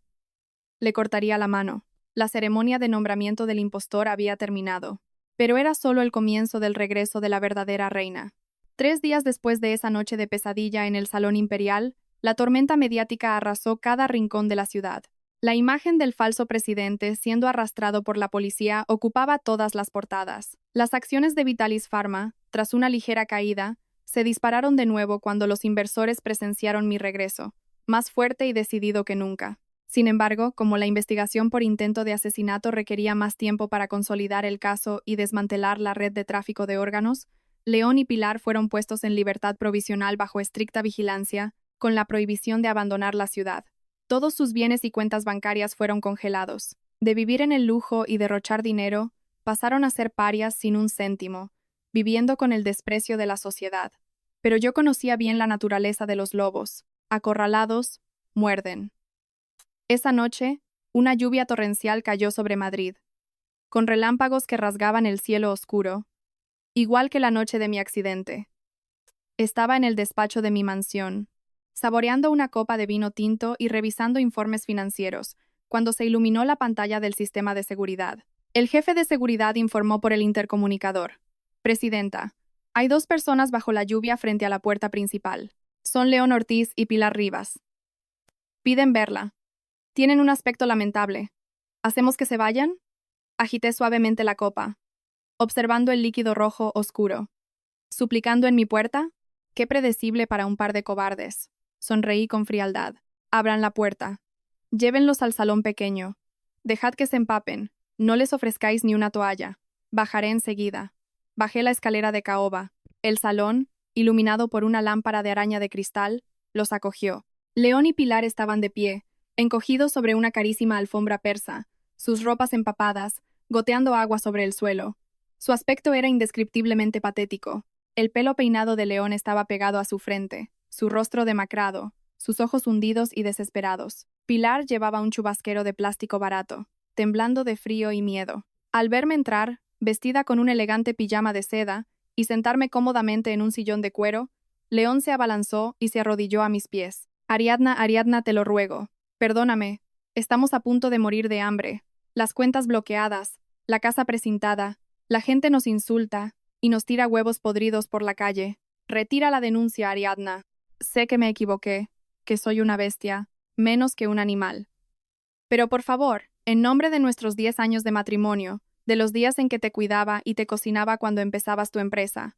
le cortaría la mano. La ceremonia de nombramiento del impostor había terminado, pero era solo el comienzo del regreso de la verdadera reina. 3 días después de esa noche de pesadilla en el Salón Imperial, la tormenta mediática arrasó cada rincón de la ciudad. La imagen del falso presidente siendo arrastrado por la policía ocupaba todas las portadas. Las acciones de Vitalis Pharma, tras una ligera caída, se dispararon de nuevo cuando los inversores presenciaron mi regreso, más fuerte y decidido que nunca. Sin embargo, como la investigación por intento de asesinato requería más tiempo para consolidar el caso y desmantelar la red de tráfico de órganos, León y Pilar fueron puestos en libertad provisional bajo estricta vigilancia, con la prohibición de abandonar la ciudad. Todos sus bienes y cuentas bancarias fueron congelados. De vivir en el lujo y derrochar dinero, pasaron a ser parias sin un céntimo, viviendo con el desprecio de la sociedad. Pero yo conocía bien la naturaleza de los lobos. Acorralados, muerden. Esa noche, una lluvia torrencial cayó sobre Madrid, con relámpagos que rasgaban el cielo oscuro, igual que la noche de mi accidente. Estaba en el despacho de mi mansión, saboreando una copa de vino tinto y revisando informes financieros, cuando se iluminó la pantalla del sistema de seguridad. El jefe de seguridad informó por el intercomunicador. Presidenta, hay 2 personas bajo la lluvia frente a la puerta principal. Son León Ortiz y Pilar Rivas. Piden verla. Tienen un aspecto lamentable. ¿Hacemos que se vayan? Agité suavemente la copa, observando el líquido rojo oscuro. ¿Suplicando en mi puerta? Qué predecible para un par de cobardes. Sonreí con frialdad. Abran la puerta. Llévenlos al salón pequeño. Dejad que se empapen. No les ofrezcáis ni una toalla. Bajaré enseguida. Bajé la escalera de caoba. El salón, iluminado por una lámpara de araña de cristal, los acogió. León y Pilar estaban de pie, encogidos sobre una carísima alfombra persa, sus ropas empapadas, goteando agua sobre el suelo. Su aspecto era indescriptiblemente patético. El pelo peinado de León estaba pegado a su frente, su rostro demacrado, sus ojos hundidos y desesperados. Pilar llevaba un chubasquero de plástico barato, temblando de frío y miedo. Al verme entrar, vestida con un elegante pijama de seda, y sentarme cómodamente en un sillón de cuero, León se abalanzó y se arrodilló a mis pies. Ariadna, Ariadna, te lo ruego. Perdóname. Estamos a punto de morir de hambre. Las cuentas bloqueadas, la casa precintada, la gente nos insulta y nos tira huevos podridos por la calle. Retira la denuncia, Ariadna. Sé que me equivoqué, que soy una bestia, menos que un animal. Pero por favor, en nombre de nuestros 10 años de matrimonio, de los días en que te cuidaba y te cocinaba cuando empezabas tu empresa,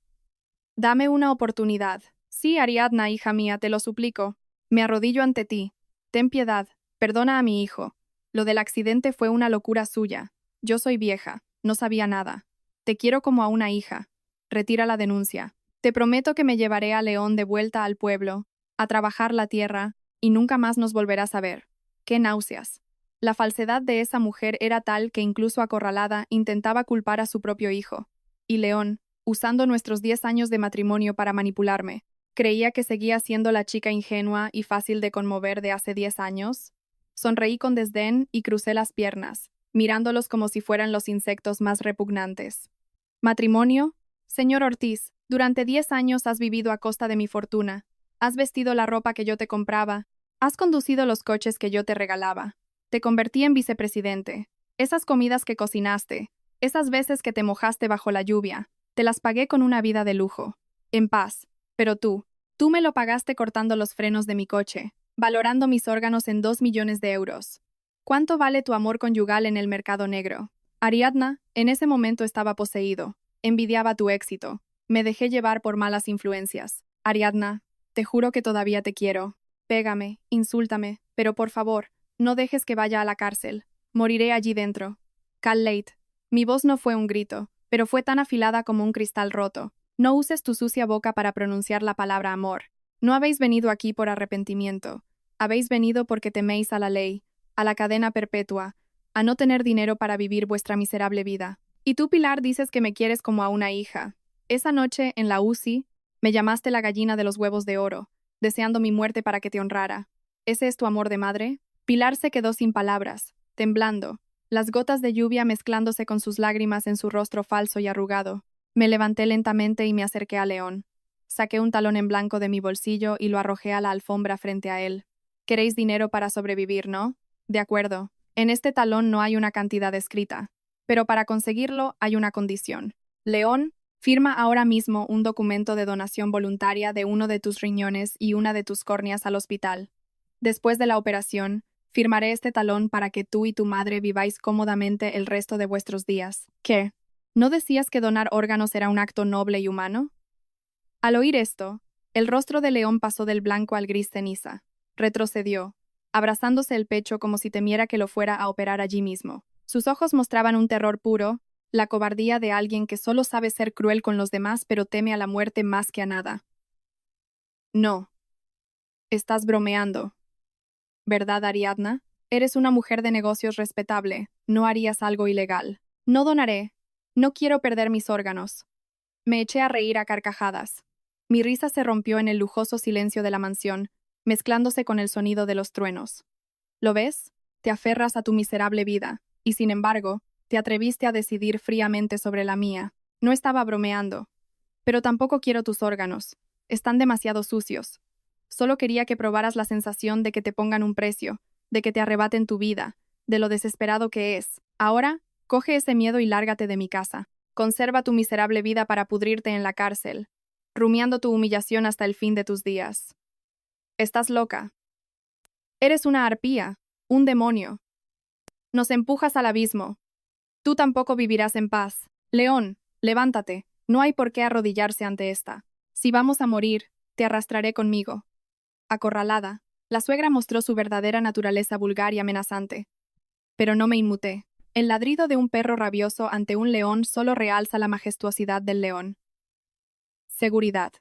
dame una oportunidad. Sí, Ariadna, hija mía, te lo suplico. Me arrodillo ante ti. Ten piedad. Perdona a mi hijo. Lo del accidente fue una locura suya. Yo soy vieja. No sabía nada. Te quiero como a una hija. Retira la denuncia. Te prometo que me llevaré a León de vuelta al pueblo, a trabajar la tierra, y nunca más nos volverás a ver. ¡Qué náuseas! La falsedad de esa mujer era tal que incluso acorralada intentaba culpar a su propio hijo. Y León, usando nuestros 10 años de matrimonio para manipularme, ¿creía que seguía siendo la chica ingenua y fácil de conmover de hace 10 años? Sonreí con desdén y crucé las piernas, mirándolos como si fueran los insectos más repugnantes. ¿Matrimonio? Señor Ortiz, durante 10 años has vivido a costa de mi fortuna. Has vestido la ropa que yo te compraba. Has conducido los coches que yo te regalaba. Te convertí en vicepresidente. Esas comidas que cocinaste, esas veces que te mojaste bajo la lluvia, te las pagué con una vida de lujo, en paz. Pero tú me lo pagaste cortando los frenos de mi coche, valorando mis órganos en 2 millones de euros. ¿Cuánto vale tu amor conyugal en el mercado negro? Ariadna, en ese momento estaba poseído. Envidiaba tu éxito. Me dejé llevar por malas influencias. Ariadna, te juro que todavía te quiero. Pégame, insúltame, pero por favor, no dejes que vaya a la cárcel. Moriré allí dentro. Cal Late. Mi voz no fue un grito, pero fue tan afilada como un cristal roto. No uses tu sucia boca para pronunciar la palabra amor. No habéis venido aquí por arrepentimiento. Habéis venido porque teméis a la ley, a la cadena perpetua, a no tener dinero para vivir vuestra miserable vida. Y tú, Pilar, dices que me quieres como a una hija. Esa noche, en la UCI, me llamaste la gallina de los huevos de oro, deseando mi muerte para que te honrara. ¿Ese es tu amor de madre? Pilar se quedó sin palabras, temblando, las gotas de lluvia mezclándose con sus lágrimas en su rostro falso y arrugado. Me levanté lentamente y me acerqué a León. Saqué un talón en blanco de mi bolsillo y lo arrojé a la alfombra frente a él. Queréis dinero para sobrevivir, ¿no? De acuerdo. En este talón no hay una cantidad escrita, pero para conseguirlo hay una condición. León, firma ahora mismo un documento de donación voluntaria de uno de tus riñones y una de tus córneas al hospital. Después de la operación, firmaré este talón para que tú y tu madre viváis cómodamente el resto de vuestros días. ¿Qué? ¿No decías que donar órganos era un acto noble y humano? Al oír esto, el rostro de León pasó del blanco al gris ceniza. Retrocedió, abrazándose el pecho como si temiera que lo fuera a operar allí mismo. Sus ojos mostraban un terror puro, la cobardía de alguien que solo sabe ser cruel con los demás pero teme a la muerte más que a nada. No. Estás bromeando. ¿Verdad, Ariadna? Eres una mujer de negocios respetable. No harías algo ilegal. No donaré. No quiero perder mis órganos. Me eché a reír a carcajadas. Mi risa se rompió en el lujoso silencio de la mansión, mezclándose con el sonido de los truenos. ¿Lo ves? Te aferras a tu miserable vida, y sin embargo, te atreviste a decidir fríamente sobre la mía. No estaba bromeando. Pero tampoco quiero tus órganos. Están demasiado sucios. Solo quería que probaras la sensación de que te pongan un precio, de que te arrebaten tu vida, de lo desesperado que es. Ahora, coge ese miedo y lárgate de mi casa. Conserva tu miserable vida para pudrirte en la cárcel, rumiando tu humillación hasta el fin de tus días. Estás loca. Eres una arpía, un demonio. Nos empujas al abismo. Tú tampoco vivirás en paz. León, levántate. No hay por qué arrodillarse ante esta. Si vamos a morir, te arrastraré conmigo. Acorralada, la suegra mostró su verdadera naturaleza vulgar y amenazante. Pero no me inmuté. El ladrido de un perro rabioso ante un león solo realza la majestuosidad del león. Seguridad.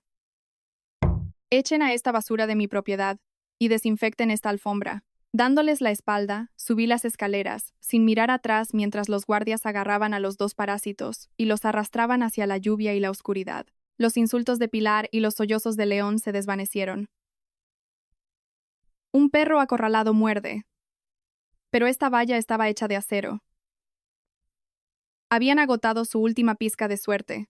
Echen a esta basura de mi propiedad y desinfecten esta alfombra. Dándoles la espalda, subí las escaleras, sin mirar atrás mientras los guardias agarraban a los dos parásitos y los arrastraban hacia la lluvia y la oscuridad. Los insultos de Pilar y los sollozos de León se desvanecieron. Un perro acorralado muerde. Pero esta valla estaba hecha de acero. Habían agotado su última pizca de suerte.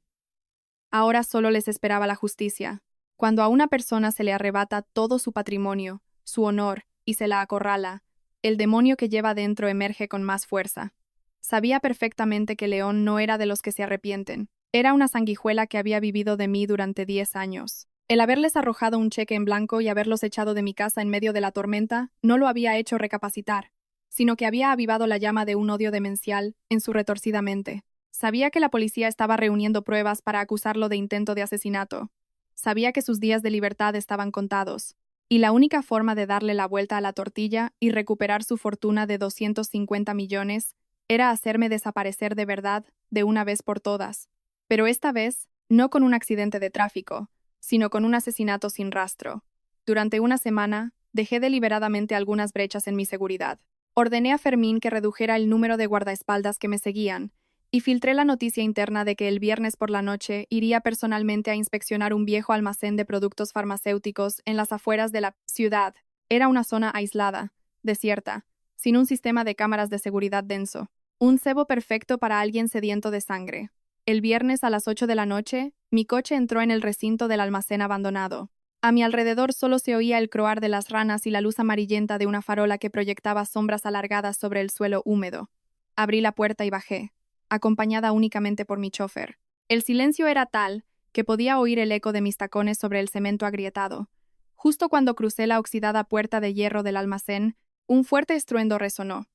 Ahora solo les esperaba la justicia. Cuando a una persona se le arrebata todo su patrimonio, su honor, y se la acorrala, el demonio que lleva dentro emerge con más fuerza. Sabía perfectamente que León no era de los que se arrepienten. Era una sanguijuela que había vivido de mí durante 10 años. El haberles arrojado un cheque en blanco y haberlos echado de mi casa en medio de la tormenta no lo había hecho recapacitar, sino que había avivado la llama de un odio demencial en su retorcida mente. Sabía que la policía estaba reuniendo pruebas para acusarlo de intento de asesinato. Sabía que sus días de libertad estaban contados, y la única forma de darle la vuelta a la tortilla y recuperar su fortuna de 250 millones era hacerme desaparecer de verdad de una vez por todas. Pero esta vez, no con un accidente de tráfico, sino con un asesinato sin rastro. Durante una semana, dejé deliberadamente algunas brechas en mi seguridad. Ordené a Fermín que redujera el número de guardaespaldas que me seguían, y filtré la noticia interna de que el viernes por la noche iría personalmente a inspeccionar un viejo almacén de productos farmacéuticos en las afueras de la ciudad. Era una zona aislada, desierta, sin un sistema de cámaras de seguridad denso. Un cebo perfecto para alguien sediento de sangre. El viernes a las 8 de la noche, mi coche entró en el recinto del almacén abandonado. A mi alrededor solo se oía el croar de las ranas y la luz amarillenta de una farola que proyectaba sombras alargadas sobre el suelo húmedo. Abrí la puerta y bajé, acompañada únicamente por mi chofer. El silencio era tal que podía oír el eco de mis tacones sobre el cemento agrietado. Justo cuando crucé la oxidada puerta de hierro del almacén, un fuerte estruendo resonó.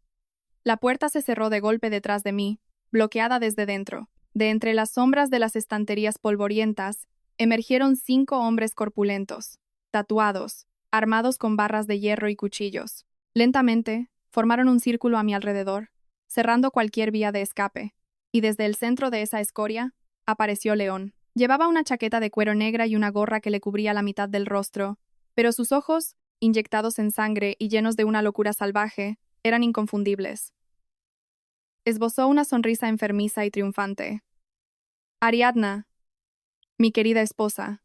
La puerta se cerró de golpe detrás de mí, bloqueada desde dentro. De entre las sombras de las estanterías polvorientas, emergieron 5 hombres corpulentos, tatuados, armados con barras de hierro y cuchillos. Lentamente, formaron un círculo a mi alrededor, cerrando cualquier vía de escape, y desde el centro de esa escoria, apareció León. Llevaba una chaqueta de cuero negra y una gorra que le cubría la mitad del rostro, pero sus ojos, inyectados en sangre y llenos de una locura salvaje, eran inconfundibles. Esbozó una sonrisa enfermiza y triunfante. Ariadna, mi querida esposa,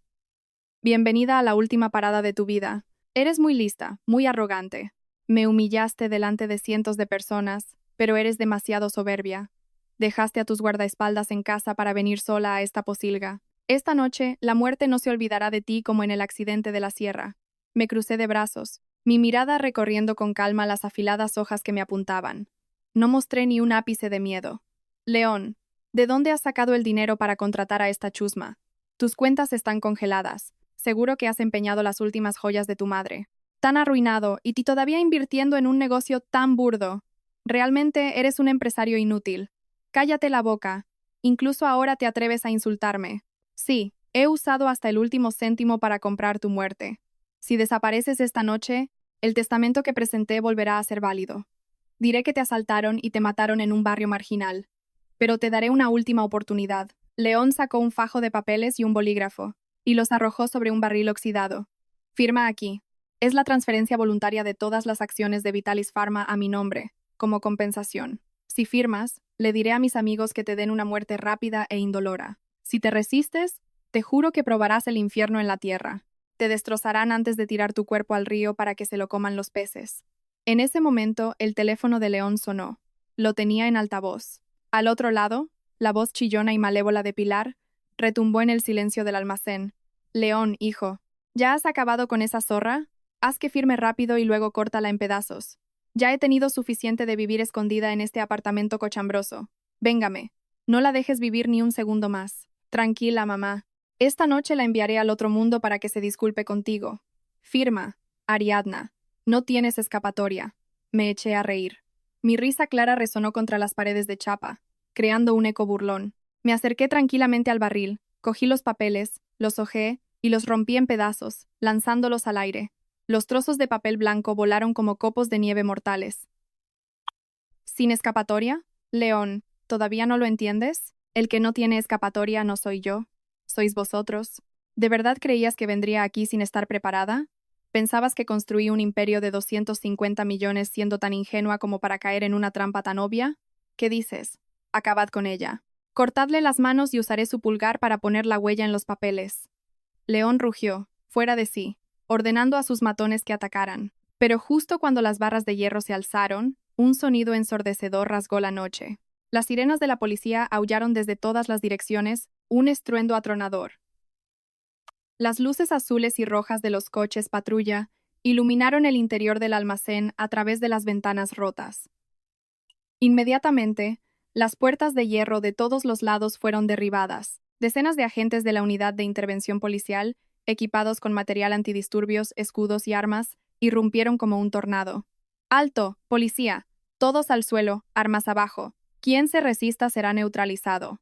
bienvenida a la última parada de tu vida. Eres muy lista, muy arrogante. Me humillaste delante de cientos de personas, pero eres demasiado soberbia. Dejaste a tus guardaespaldas en casa para venir sola a esta posilga. Esta noche, la muerte no se olvidará de ti como en el accidente de la sierra. Me crucé de brazos, mi mirada recorriendo con calma las afiladas hojas que me apuntaban. No mostré ni un ápice de miedo. León, ¿de dónde has sacado el dinero para contratar a esta chusma? Tus cuentas están congeladas. Seguro que has empeñado las últimas joyas de tu madre. Tan arruinado y todavía invirtiendo en un negocio tan burdo. Realmente eres un empresario inútil. Cállate la boca. Incluso ahora te atreves a insultarme. Sí, he usado hasta el último céntimo para comprar tu muerte. Si desapareces esta noche, el testamento que presenté volverá a ser válido. Diré que te asaltaron y te mataron en un barrio marginal. Pero te daré una última oportunidad. León sacó un fajo de papeles y un bolígrafo, y los arrojó sobre un barril oxidado. Firma aquí. Es la transferencia voluntaria de todas las acciones de Vitalis Pharma a mi nombre, como compensación. Si firmas, le diré a mis amigos que te den una muerte rápida e indolora. Si te resistes, te juro que probarás el infierno en la tierra. Te destrozarán antes de tirar tu cuerpo al río para que se lo coman los peces. En ese momento, el teléfono de León sonó. Lo tenía en altavoz. Al otro lado, la voz chillona y malévola de Pilar retumbó en el silencio del almacén. León, hijo, ¿ya has acabado con esa zorra? Haz que firme rápido y luego córtala en pedazos. Ya he tenido suficiente de vivir escondida en este apartamento cochambroso. Véngame. No la dejes vivir ni un segundo más. Tranquila, mamá. Esta noche la enviaré al otro mundo para que se disculpe contigo. Firma, Ariadna. No tienes escapatoria. Me eché a reír. Mi risa clara resonó contra las paredes de chapa, creando un eco burlón. Me acerqué tranquilamente al barril, cogí los papeles, los hojeé y los rompí en pedazos, lanzándolos al aire. Los trozos de papel blanco volaron como copos de nieve mortales. ¿Sin escapatoria? León, ¿todavía no lo entiendes? El que no tiene escapatoria no soy yo. Sois vosotros. ¿De verdad creías que vendría aquí sin estar preparada? ¿Pensabas que construí un imperio de 250 millones siendo tan ingenua como para caer en una trampa tan obvia? ¿Qué dices? Acabad con ella. Cortadle las manos y usaré su pulgar para poner la huella en los papeles. León rugió, fuera de sí, ordenando a sus matones que atacaran. Pero justo cuando las barras de hierro se alzaron, un sonido ensordecedor rasgó la noche. Las sirenas de la policía aullaron desde todas las direcciones, un estruendo atronador. Las luces azules y rojas de los coches patrulla iluminaron el interior del almacén a través de las ventanas rotas. Inmediatamente, las puertas de hierro de todos los lados fueron derribadas. Decenas de agentes de la unidad de intervención policial, equipados con material antidisturbios, escudos y armas, irrumpieron como un tornado. ¡Alto, policía! Todos al suelo, armas abajo. Quien se resista será neutralizado.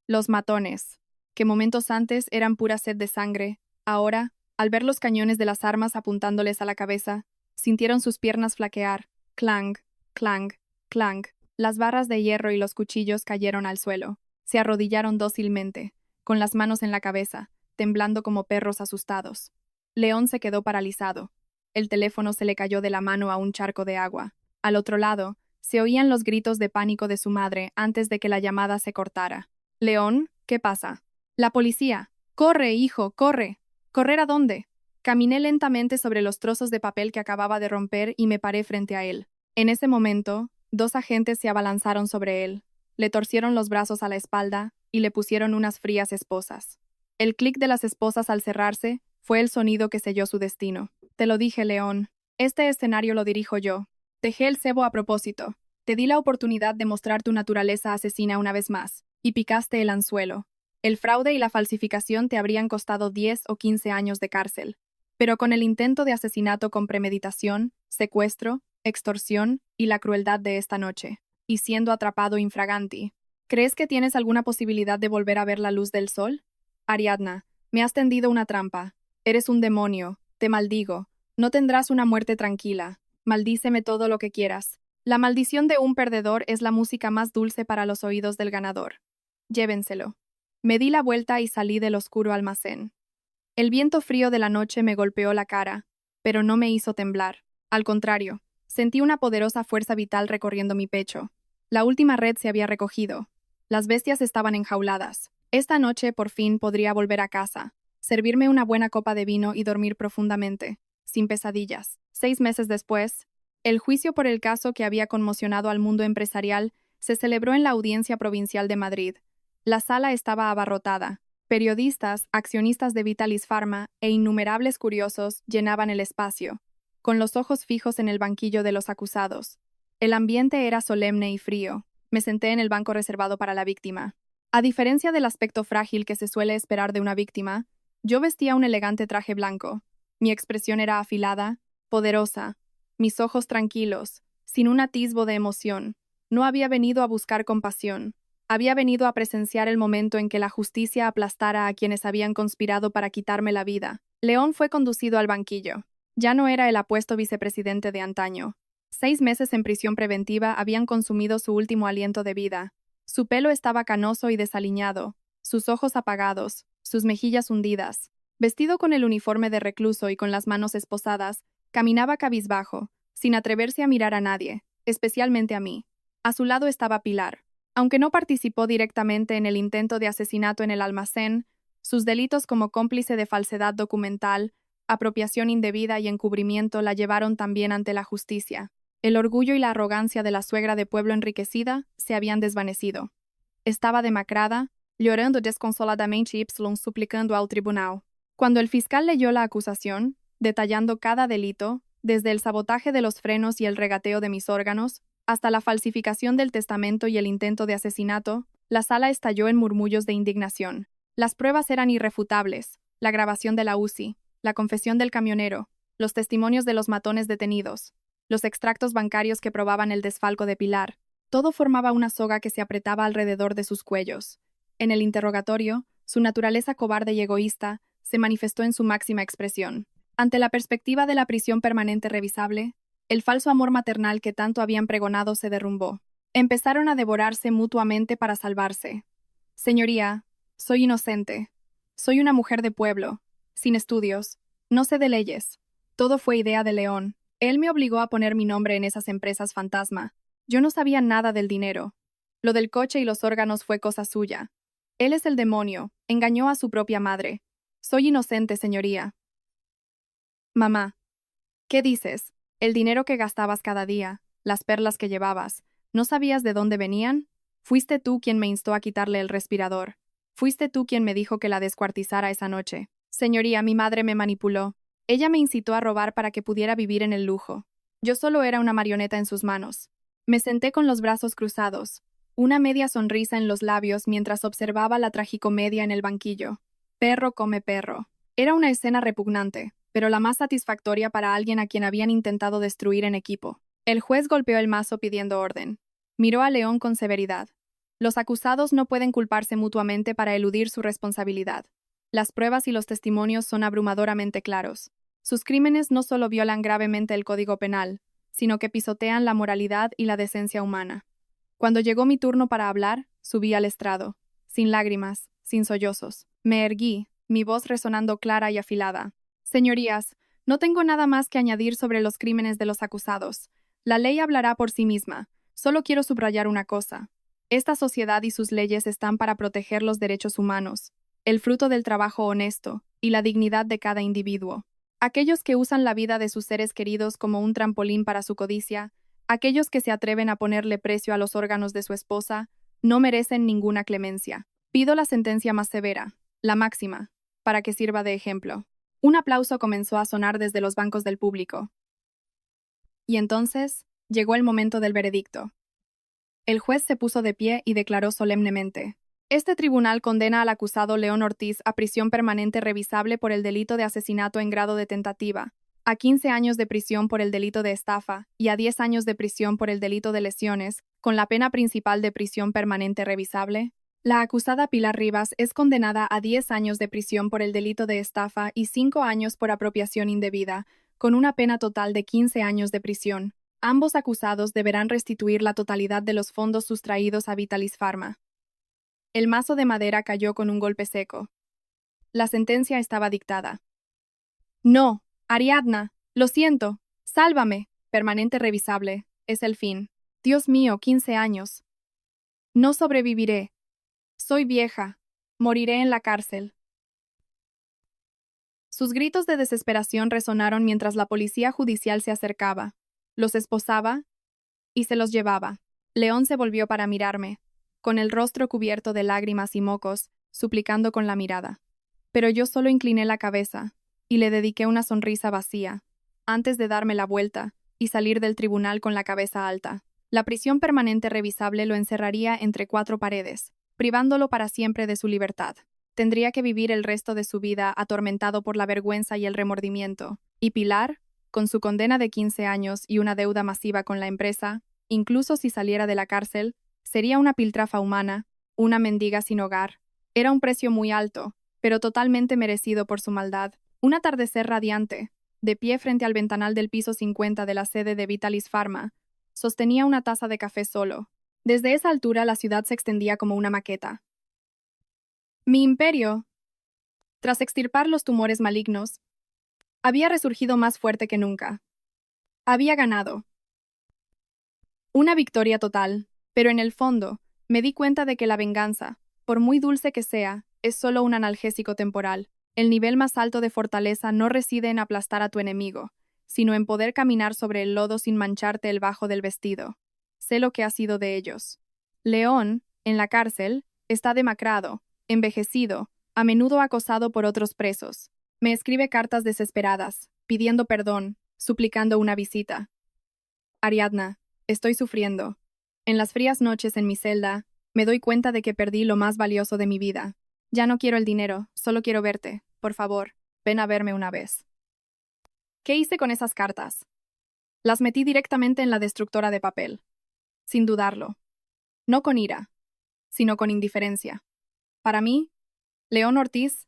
Los matones, que momentos antes eran pura sed de sangre, ahora, al ver los cañones de las armas apuntándoles a la cabeza, sintieron sus piernas flaquear. Clang, clang, clang. Las barras de hierro y los cuchillos cayeron al suelo. Se arrodillaron dócilmente, con las manos en la cabeza, temblando como perros asustados. León se quedó paralizado. El teléfono se le cayó de la mano a un charco de agua. Al otro lado, se oían los gritos de pánico de su madre antes de que la llamada se cortara. León, ¿qué pasa? La policía. ¡Corre, hijo, corre! ¿Correr a dónde? Caminé lentamente sobre los trozos de papel que acababa de romper y me paré frente a él. En ese momento, dos agentes se abalanzaron sobre él, le torcieron los brazos a la espalda y le pusieron unas frías esposas. El clic de las esposas al cerrarse fue el sonido que selló su destino. Te lo dije, León. Este escenario lo dirijo yo. Dejé el cebo a propósito. Te di la oportunidad de mostrar tu naturaleza asesina una vez más, y picaste el anzuelo. El fraude y la falsificación te habrían costado 10 o 15 años de cárcel. Pero con el intento de asesinato con premeditación, secuestro, extorsión y la crueldad de esta noche, y siendo atrapado infraganti, ¿crees que tienes alguna posibilidad de volver a ver la luz del sol? Ariadna, me has tendido una trampa. Eres un demonio. Te maldigo. No tendrás una muerte tranquila. Maldíceme todo lo que quieras. La maldición de un perdedor es la música más dulce para los oídos del ganador. Llévenselo. Me di la vuelta y salí del oscuro almacén. El viento frío de la noche me golpeó la cara, pero no me hizo temblar. Al contrario, sentí una poderosa fuerza vital recorriendo mi pecho. La última red se había recogido. Las bestias estaban enjauladas. Esta noche, por fin, podría volver a casa, servirme una buena copa de vino y dormir profundamente, sin pesadillas. 6 meses después, el juicio por el caso que había conmocionado al mundo empresarial se celebró en la Audiencia Provincial de Madrid. La sala estaba abarrotada. Periodistas, accionistas de Vitalis Pharma e innumerables curiosos llenaban el espacio, con los ojos fijos en el banquillo de los acusados. El ambiente era solemne y frío. Me senté en el banco reservado para la víctima. A diferencia del aspecto frágil que se suele esperar de una víctima, yo vestía un elegante traje blanco. Mi expresión era afilada, poderosa, mis ojos tranquilos, sin un atisbo de emoción. No había venido a buscar compasión. Había venido a presenciar el momento en que la justicia aplastara a quienes habían conspirado para quitarme la vida. León fue conducido al banquillo. Ya no era el apuesto vicepresidente de antaño. 6 meses en prisión preventiva habían consumido su último aliento de vida. Su pelo estaba canoso y desaliñado, sus ojos apagados, sus mejillas hundidas. Vestido con el uniforme de recluso y con las manos esposadas, caminaba cabizbajo, sin atreverse a mirar a nadie, especialmente a mí. A su lado estaba Pilar. Aunque no participó directamente en el intento de asesinato en el almacén, sus delitos como cómplice de falsedad documental, apropiación indebida y encubrimiento la llevaron también ante la justicia. El orgullo y la arrogancia de la suegra de pueblo enriquecida se habían desvanecido. Estaba demacrada, llorando desconsoladamente y suplicando al tribunal. Cuando el fiscal leyó la acusación, detallando cada delito, desde el sabotaje de los frenos y el regateo de mis órganos, hasta la falsificación del testamento y el intento de asesinato, la sala estalló en murmullos de indignación. Las pruebas eran irrefutables: la grabación de la UCI, la confesión del camionero, los testimonios de los matones detenidos, los extractos bancarios que probaban el desfalco de Pilar. Todo formaba una soga que se apretaba alrededor de sus cuellos. En el interrogatorio, su naturaleza cobarde y egoísta se manifestó en su máxima expresión. Ante la perspectiva de la prisión permanente revisable, el falso amor maternal que tanto habían pregonado se derrumbó. Empezaron a devorarse mutuamente para salvarse. Señoría, soy inocente. Soy una mujer de pueblo, sin estudios. No sé de leyes. Todo fue idea de León. Él me obligó a poner mi nombre en esas empresas fantasma. Yo no sabía nada del dinero. Lo del coche y los órganos fue cosa suya. Él es el demonio, engañó a su propia madre. Soy inocente, señoría. Mamá, ¿qué dices? El dinero que gastabas cada día, las perlas que llevabas, ¿no sabías de dónde venían? Fuiste tú quien me instó a quitarle el respirador. Fuiste tú quien me dijo que la descuartizara esa noche. Señoría, mi madre me manipuló. Ella me incitó a robar para que pudiera vivir en el lujo. Yo solo era una marioneta en sus manos. Me senté con los brazos cruzados, una media sonrisa en los labios mientras observaba la tragicomedia en el banquillo. Perro come perro. Era una escena repugnante, pero la más satisfactoria para alguien a quien habían intentado destruir en equipo. El juez golpeó el mazo pidiendo orden. Miró a León con severidad. Los acusados no pueden culparse mutuamente para eludir su responsabilidad. Las pruebas y los testimonios son abrumadoramente claros. Sus crímenes no solo violan gravemente el Código Penal, sino que pisotean la moralidad y la decencia humana. Cuando llegó mi turno para hablar, subí al estrado, sin lágrimas, sin sollozos. Me erguí, mi voz resonando clara y afilada. Señorías, no tengo nada más que añadir sobre los crímenes de los acusados. La ley hablará por sí misma. Solo quiero subrayar una cosa. Esta sociedad y sus leyes están para proteger los derechos humanos, el fruto del trabajo honesto y la dignidad de cada individuo. Aquellos que usan la vida de sus seres queridos como un trampolín para su codicia, aquellos que se atreven a ponerle precio a los órganos de su esposa, no merecen ninguna clemencia. Pido la sentencia más severa, la máxima, para que sirva de ejemplo. Un aplauso comenzó a sonar desde los bancos del público. Y entonces, llegó el momento del veredicto. El juez se puso de pie y declaró solemnemente: este tribunal condena al acusado León Ortiz a prisión permanente revisable por el delito de asesinato en grado de tentativa, a 15 años de prisión por el delito de estafa y a 10 años de prisión por el delito de lesiones, con la pena principal de prisión permanente revisable. La acusada Pilar Rivas es condenada a 10 años de prisión por el delito de estafa y 5 años por apropiación indebida, con una pena total de 15 años de prisión. Ambos acusados deberán restituir la totalidad de los fondos sustraídos a Vitalis Pharma. El mazo de madera cayó con un golpe seco. La sentencia estaba dictada. No, Ariadna, lo siento, sálvame, permanente revisable, es el fin. Dios mío, 15 años. No sobreviviré. Soy vieja. Moriré en la cárcel. Sus gritos de desesperación resonaron mientras la policía judicial se acercaba, los esposaba y se los llevaba. León se volvió para mirarme, con el rostro cubierto de lágrimas y mocos, suplicando con la mirada. Pero yo solo incliné la cabeza y le dediqué una sonrisa vacía, antes de darme la vuelta y salir del tribunal con la cabeza alta. La prisión permanente revisable lo encerraría entre 4 paredes, privándolo para siempre de su libertad. Tendría que vivir el resto de su vida atormentado por la vergüenza y el remordimiento. Y Pilar, con su condena de 15 años y una deuda masiva con la empresa, incluso si saliera de la cárcel, sería una piltrafa humana, una mendiga sin hogar. Era un precio muy alto, pero totalmente merecido por su maldad. Un atardecer radiante, de pie frente al ventanal del piso 50 de la sede de Vitalis Pharma, sostenía una taza de café solo. Desde esa altura la ciudad se extendía como una maqueta. Mi imperio, tras extirpar los tumores malignos, había resurgido más fuerte que nunca. Había ganado. Una victoria total, pero en el fondo, me di cuenta de que la venganza, por muy dulce que sea, es solo un analgésico temporal. El nivel más alto de fortaleza no reside en aplastar a tu enemigo, sino en poder caminar sobre el lodo sin mancharte el bajo del vestido. Sé lo que ha sido de ellos. León, en la cárcel, está demacrado, envejecido, a menudo acosado por otros presos. Me escribe cartas desesperadas, pidiendo perdón, suplicando una visita. Ariadna, estoy sufriendo. En las frías noches en mi celda, me doy cuenta de que perdí lo más valioso de mi vida. Ya no quiero el dinero, solo quiero verte. Por favor, ven a verme una vez. ¿Qué hice con esas cartas? Las metí directamente en la destructora de papel. Sin dudarlo. No con ira, sino con indiferencia. Para mí, León Ortiz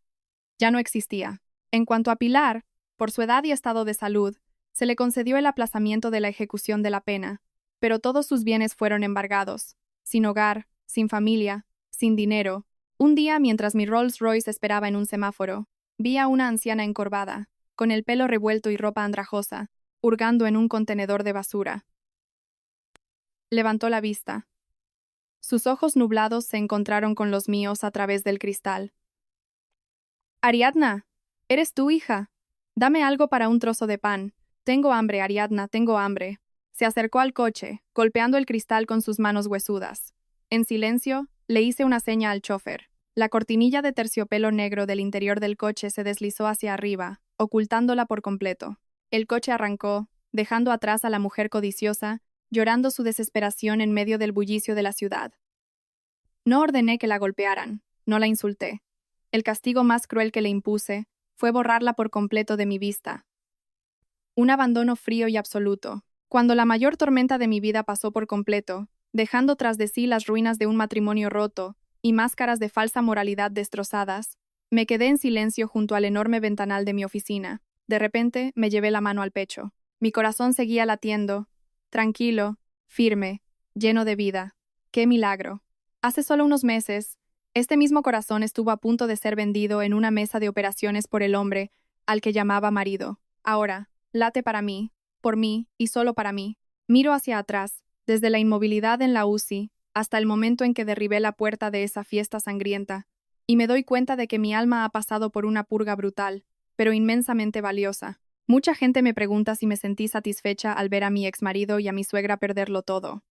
ya no existía. En cuanto a Pilar, por su edad y estado de salud, se le concedió el aplazamiento de la ejecución de la pena, pero todos sus bienes fueron embargados. Sin hogar, sin familia, sin dinero. Un día, mientras mi Rolls Royce esperaba en un semáforo, vi a una anciana encorvada, con el pelo revuelto y ropa andrajosa, hurgando en un contenedor de basura. Levantó la vista. Sus ojos nublados se encontraron con los míos a través del cristal. Ariadna, ¿eres tú, hija? Dame algo para un trozo de pan. Tengo hambre, Ariadna, tengo hambre. Se acercó al coche, golpeando el cristal con sus manos huesudas. En silencio, le hice una seña al chofer. La cortinilla de terciopelo negro del interior del coche se deslizó hacia arriba, ocultándola por completo. El coche arrancó, dejando atrás a la mujer codiciosa, llorando su desesperación en medio del bullicio de la ciudad. No ordené que la golpearan, no la insulté. El castigo más cruel que le impuse fue borrarla por completo de mi vista. Un abandono frío y absoluto. Cuando la mayor tormenta de mi vida pasó por completo, dejando tras de sí las ruinas de un matrimonio roto y máscaras de falsa moralidad destrozadas, me quedé en silencio junto al enorme ventanal de mi oficina. De repente me llevé la mano al pecho. Mi corazón seguía latiendo, tranquilo, firme, lleno de vida. ¡Qué milagro! Hace solo unos meses, este mismo corazón estuvo a punto de ser vendido en una mesa de operaciones por el hombre al que llamaba marido. Ahora, late para mí, por mí y solo para mí. Miro hacia atrás, desde la inmovilidad en la UCI hasta el momento en que derribé la puerta de esa fiesta sangrienta, y me doy cuenta de que mi alma ha pasado por una purga brutal, pero inmensamente valiosa. Mucha gente me pregunta si me sentí satisfecha al ver a mi exmarido y a mi suegra perderlo todo.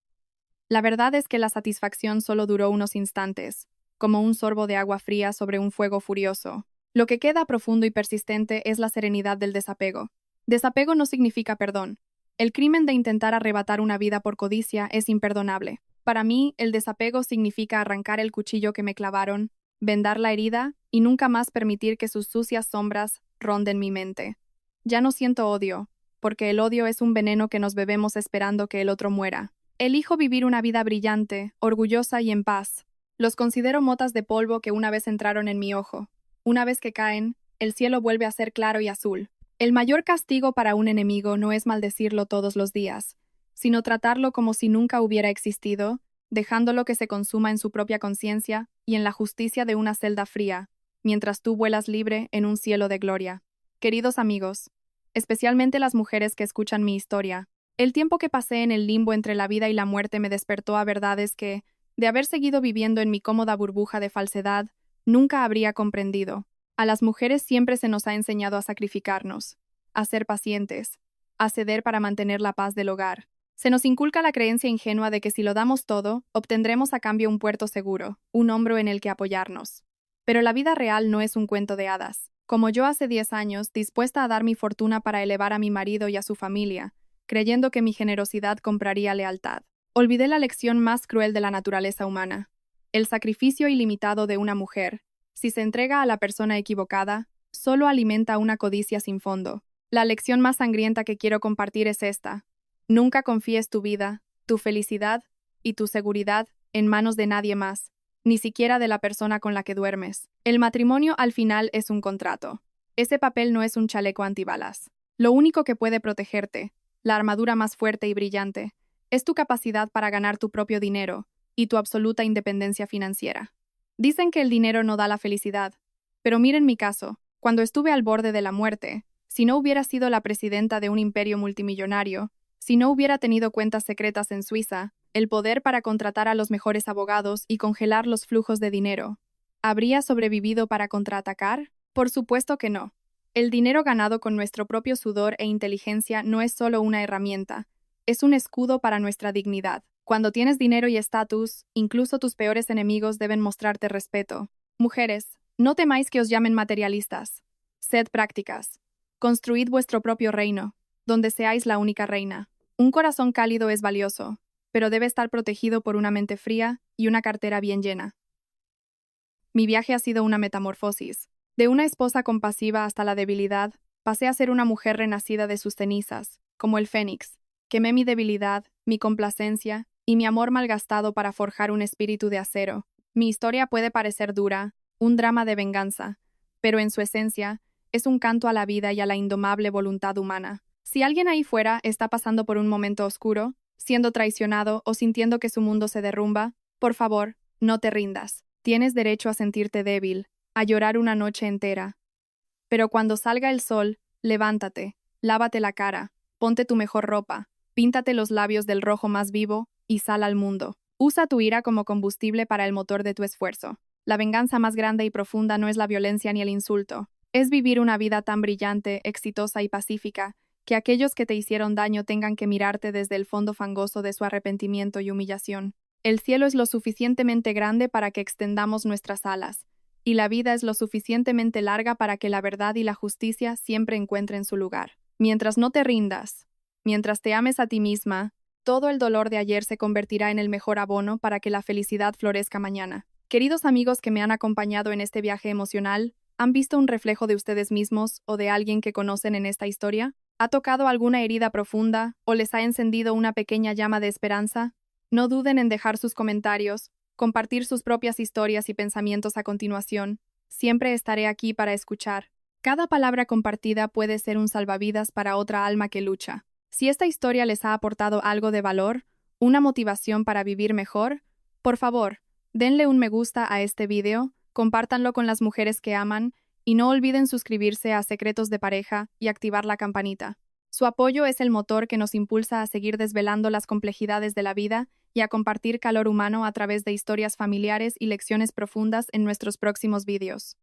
La verdad es que la satisfacción solo duró unos instantes, como un sorbo de agua fría sobre un fuego furioso. Lo que queda profundo y persistente es la serenidad del desapego. Desapego no significa perdón. El crimen de intentar arrebatar una vida por codicia es imperdonable. Para mí, el desapego significa arrancar el cuchillo que me clavaron, vendar la herida y nunca más permitir que sus sucias sombras ronden mi mente. Ya no siento odio, porque el odio es un veneno que nos bebemos esperando que el otro muera. Elijo vivir una vida brillante, orgullosa y en paz. Los considero motas de polvo que una vez entraron en mi ojo. Una vez que caen, el cielo vuelve a ser claro y azul. El mayor castigo para un enemigo no es maldecirlo todos los días, sino tratarlo como si nunca hubiera existido, dejándolo que se consuma en su propia conciencia y en la justicia de una celda fría, mientras tú vuelas libre en un cielo de gloria. Queridos amigos, especialmente las mujeres que escuchan mi historia, el tiempo que pasé en el limbo entre la vida y la muerte me despertó a verdades que, de haber seguido viviendo en mi cómoda burbuja de falsedad, nunca habría comprendido. A las mujeres siempre se nos ha enseñado a sacrificarnos, a ser pacientes, a ceder para mantener la paz del hogar. Se nos inculca la creencia ingenua de que si lo damos todo, obtendremos a cambio un puerto seguro, un hombro en el que apoyarnos. Pero la vida real no es un cuento de hadas. Como yo hace 10 años, dispuesta a dar mi fortuna para elevar a mi marido y a su familia, creyendo que mi generosidad compraría lealtad. Olvidé la lección más cruel de la naturaleza humana, el sacrificio ilimitado de una mujer. Si se entrega a la persona equivocada, solo alimenta una codicia sin fondo. La lección más sangrienta que quiero compartir es esta: nunca confíes tu vida, tu felicidad y tu seguridad en manos de nadie más, ni siquiera de la persona con la que duermes. El matrimonio al final es un contrato. Ese papel no es un chaleco antibalas. Lo único que puede protegerte, la armadura más fuerte y brillante, es tu capacidad para ganar tu propio dinero y tu absoluta independencia financiera. Dicen que el dinero no da la felicidad, pero miren mi caso. Cuando estuve al borde de la muerte, si no hubiera sido la presidenta de un imperio multimillonario, si no hubiera tenido cuentas secretas en Suiza, el poder para contratar a los mejores abogados y congelar los flujos de dinero, ¿habría sobrevivido para contraatacar? Por supuesto que no. El dinero ganado con nuestro propio sudor e inteligencia no es solo una herramienta, es un escudo para nuestra dignidad. Cuando tienes dinero y estatus, incluso tus peores enemigos deben mostrarte respeto. Mujeres, no temáis que os llamen materialistas. Sed prácticas. Construid vuestro propio reino, donde seáis la única reina. Un corazón cálido es valioso, pero debe estar protegido por una mente fría y una cartera bien llena. Mi viaje ha sido una metamorfosis. De una esposa compasiva hasta la debilidad, pasé a ser una mujer renacida de sus cenizas, como el fénix. Quemé mi debilidad, mi complacencia y mi amor malgastado para forjar un espíritu de acero. Mi historia puede parecer dura, un drama de venganza, pero en su esencia, es un canto a la vida y a la indomable voluntad humana. Si alguien ahí fuera está pasando por un momento oscuro, siendo traicionado o sintiendo que su mundo se derrumba, por favor, no te rindas. Tienes derecho a sentirte débil, a llorar una noche entera. Pero cuando salga el sol, levántate, lávate la cara, ponte tu mejor ropa, píntate los labios del rojo más vivo y sal al mundo. Usa tu ira como combustible para el motor de tu esfuerzo. La venganza más grande y profunda no es la violencia ni el insulto. Es vivir una vida tan brillante, exitosa y pacífica, que aquellos que te hicieron daño tengan que mirarte desde el fondo fangoso de su arrepentimiento y humillación. El cielo es lo suficientemente grande para que extendamos nuestras alas, y la vida es lo suficientemente larga para que la verdad y la justicia siempre encuentren su lugar. Mientras no te rindas, mientras te ames a ti misma, todo el dolor de ayer se convertirá en el mejor abono para que la felicidad florezca mañana. Queridos amigos que me han acompañado en este viaje emocional, ¿han visto un reflejo de ustedes mismos o de alguien que conocen en esta historia? ¿Ha tocado alguna herida profunda o les ha encendido una pequeña llama de esperanza? No duden en dejar sus comentarios, compartir sus propias historias y pensamientos a continuación. Siempre estaré aquí para escuchar. Cada palabra compartida puede ser un salvavidas para otra alma que lucha. Si esta historia les ha aportado algo de valor, una motivación para vivir mejor, por favor, denle un me gusta a este video, compártanlo con las mujeres que aman, y no olviden suscribirse a Secretos de Pareja y activar la campanita. Su apoyo es el motor que nos impulsa a seguir desvelando las complejidades de la vida y a compartir calor humano a través de historias familiares y lecciones profundas en nuestros próximos vídeos.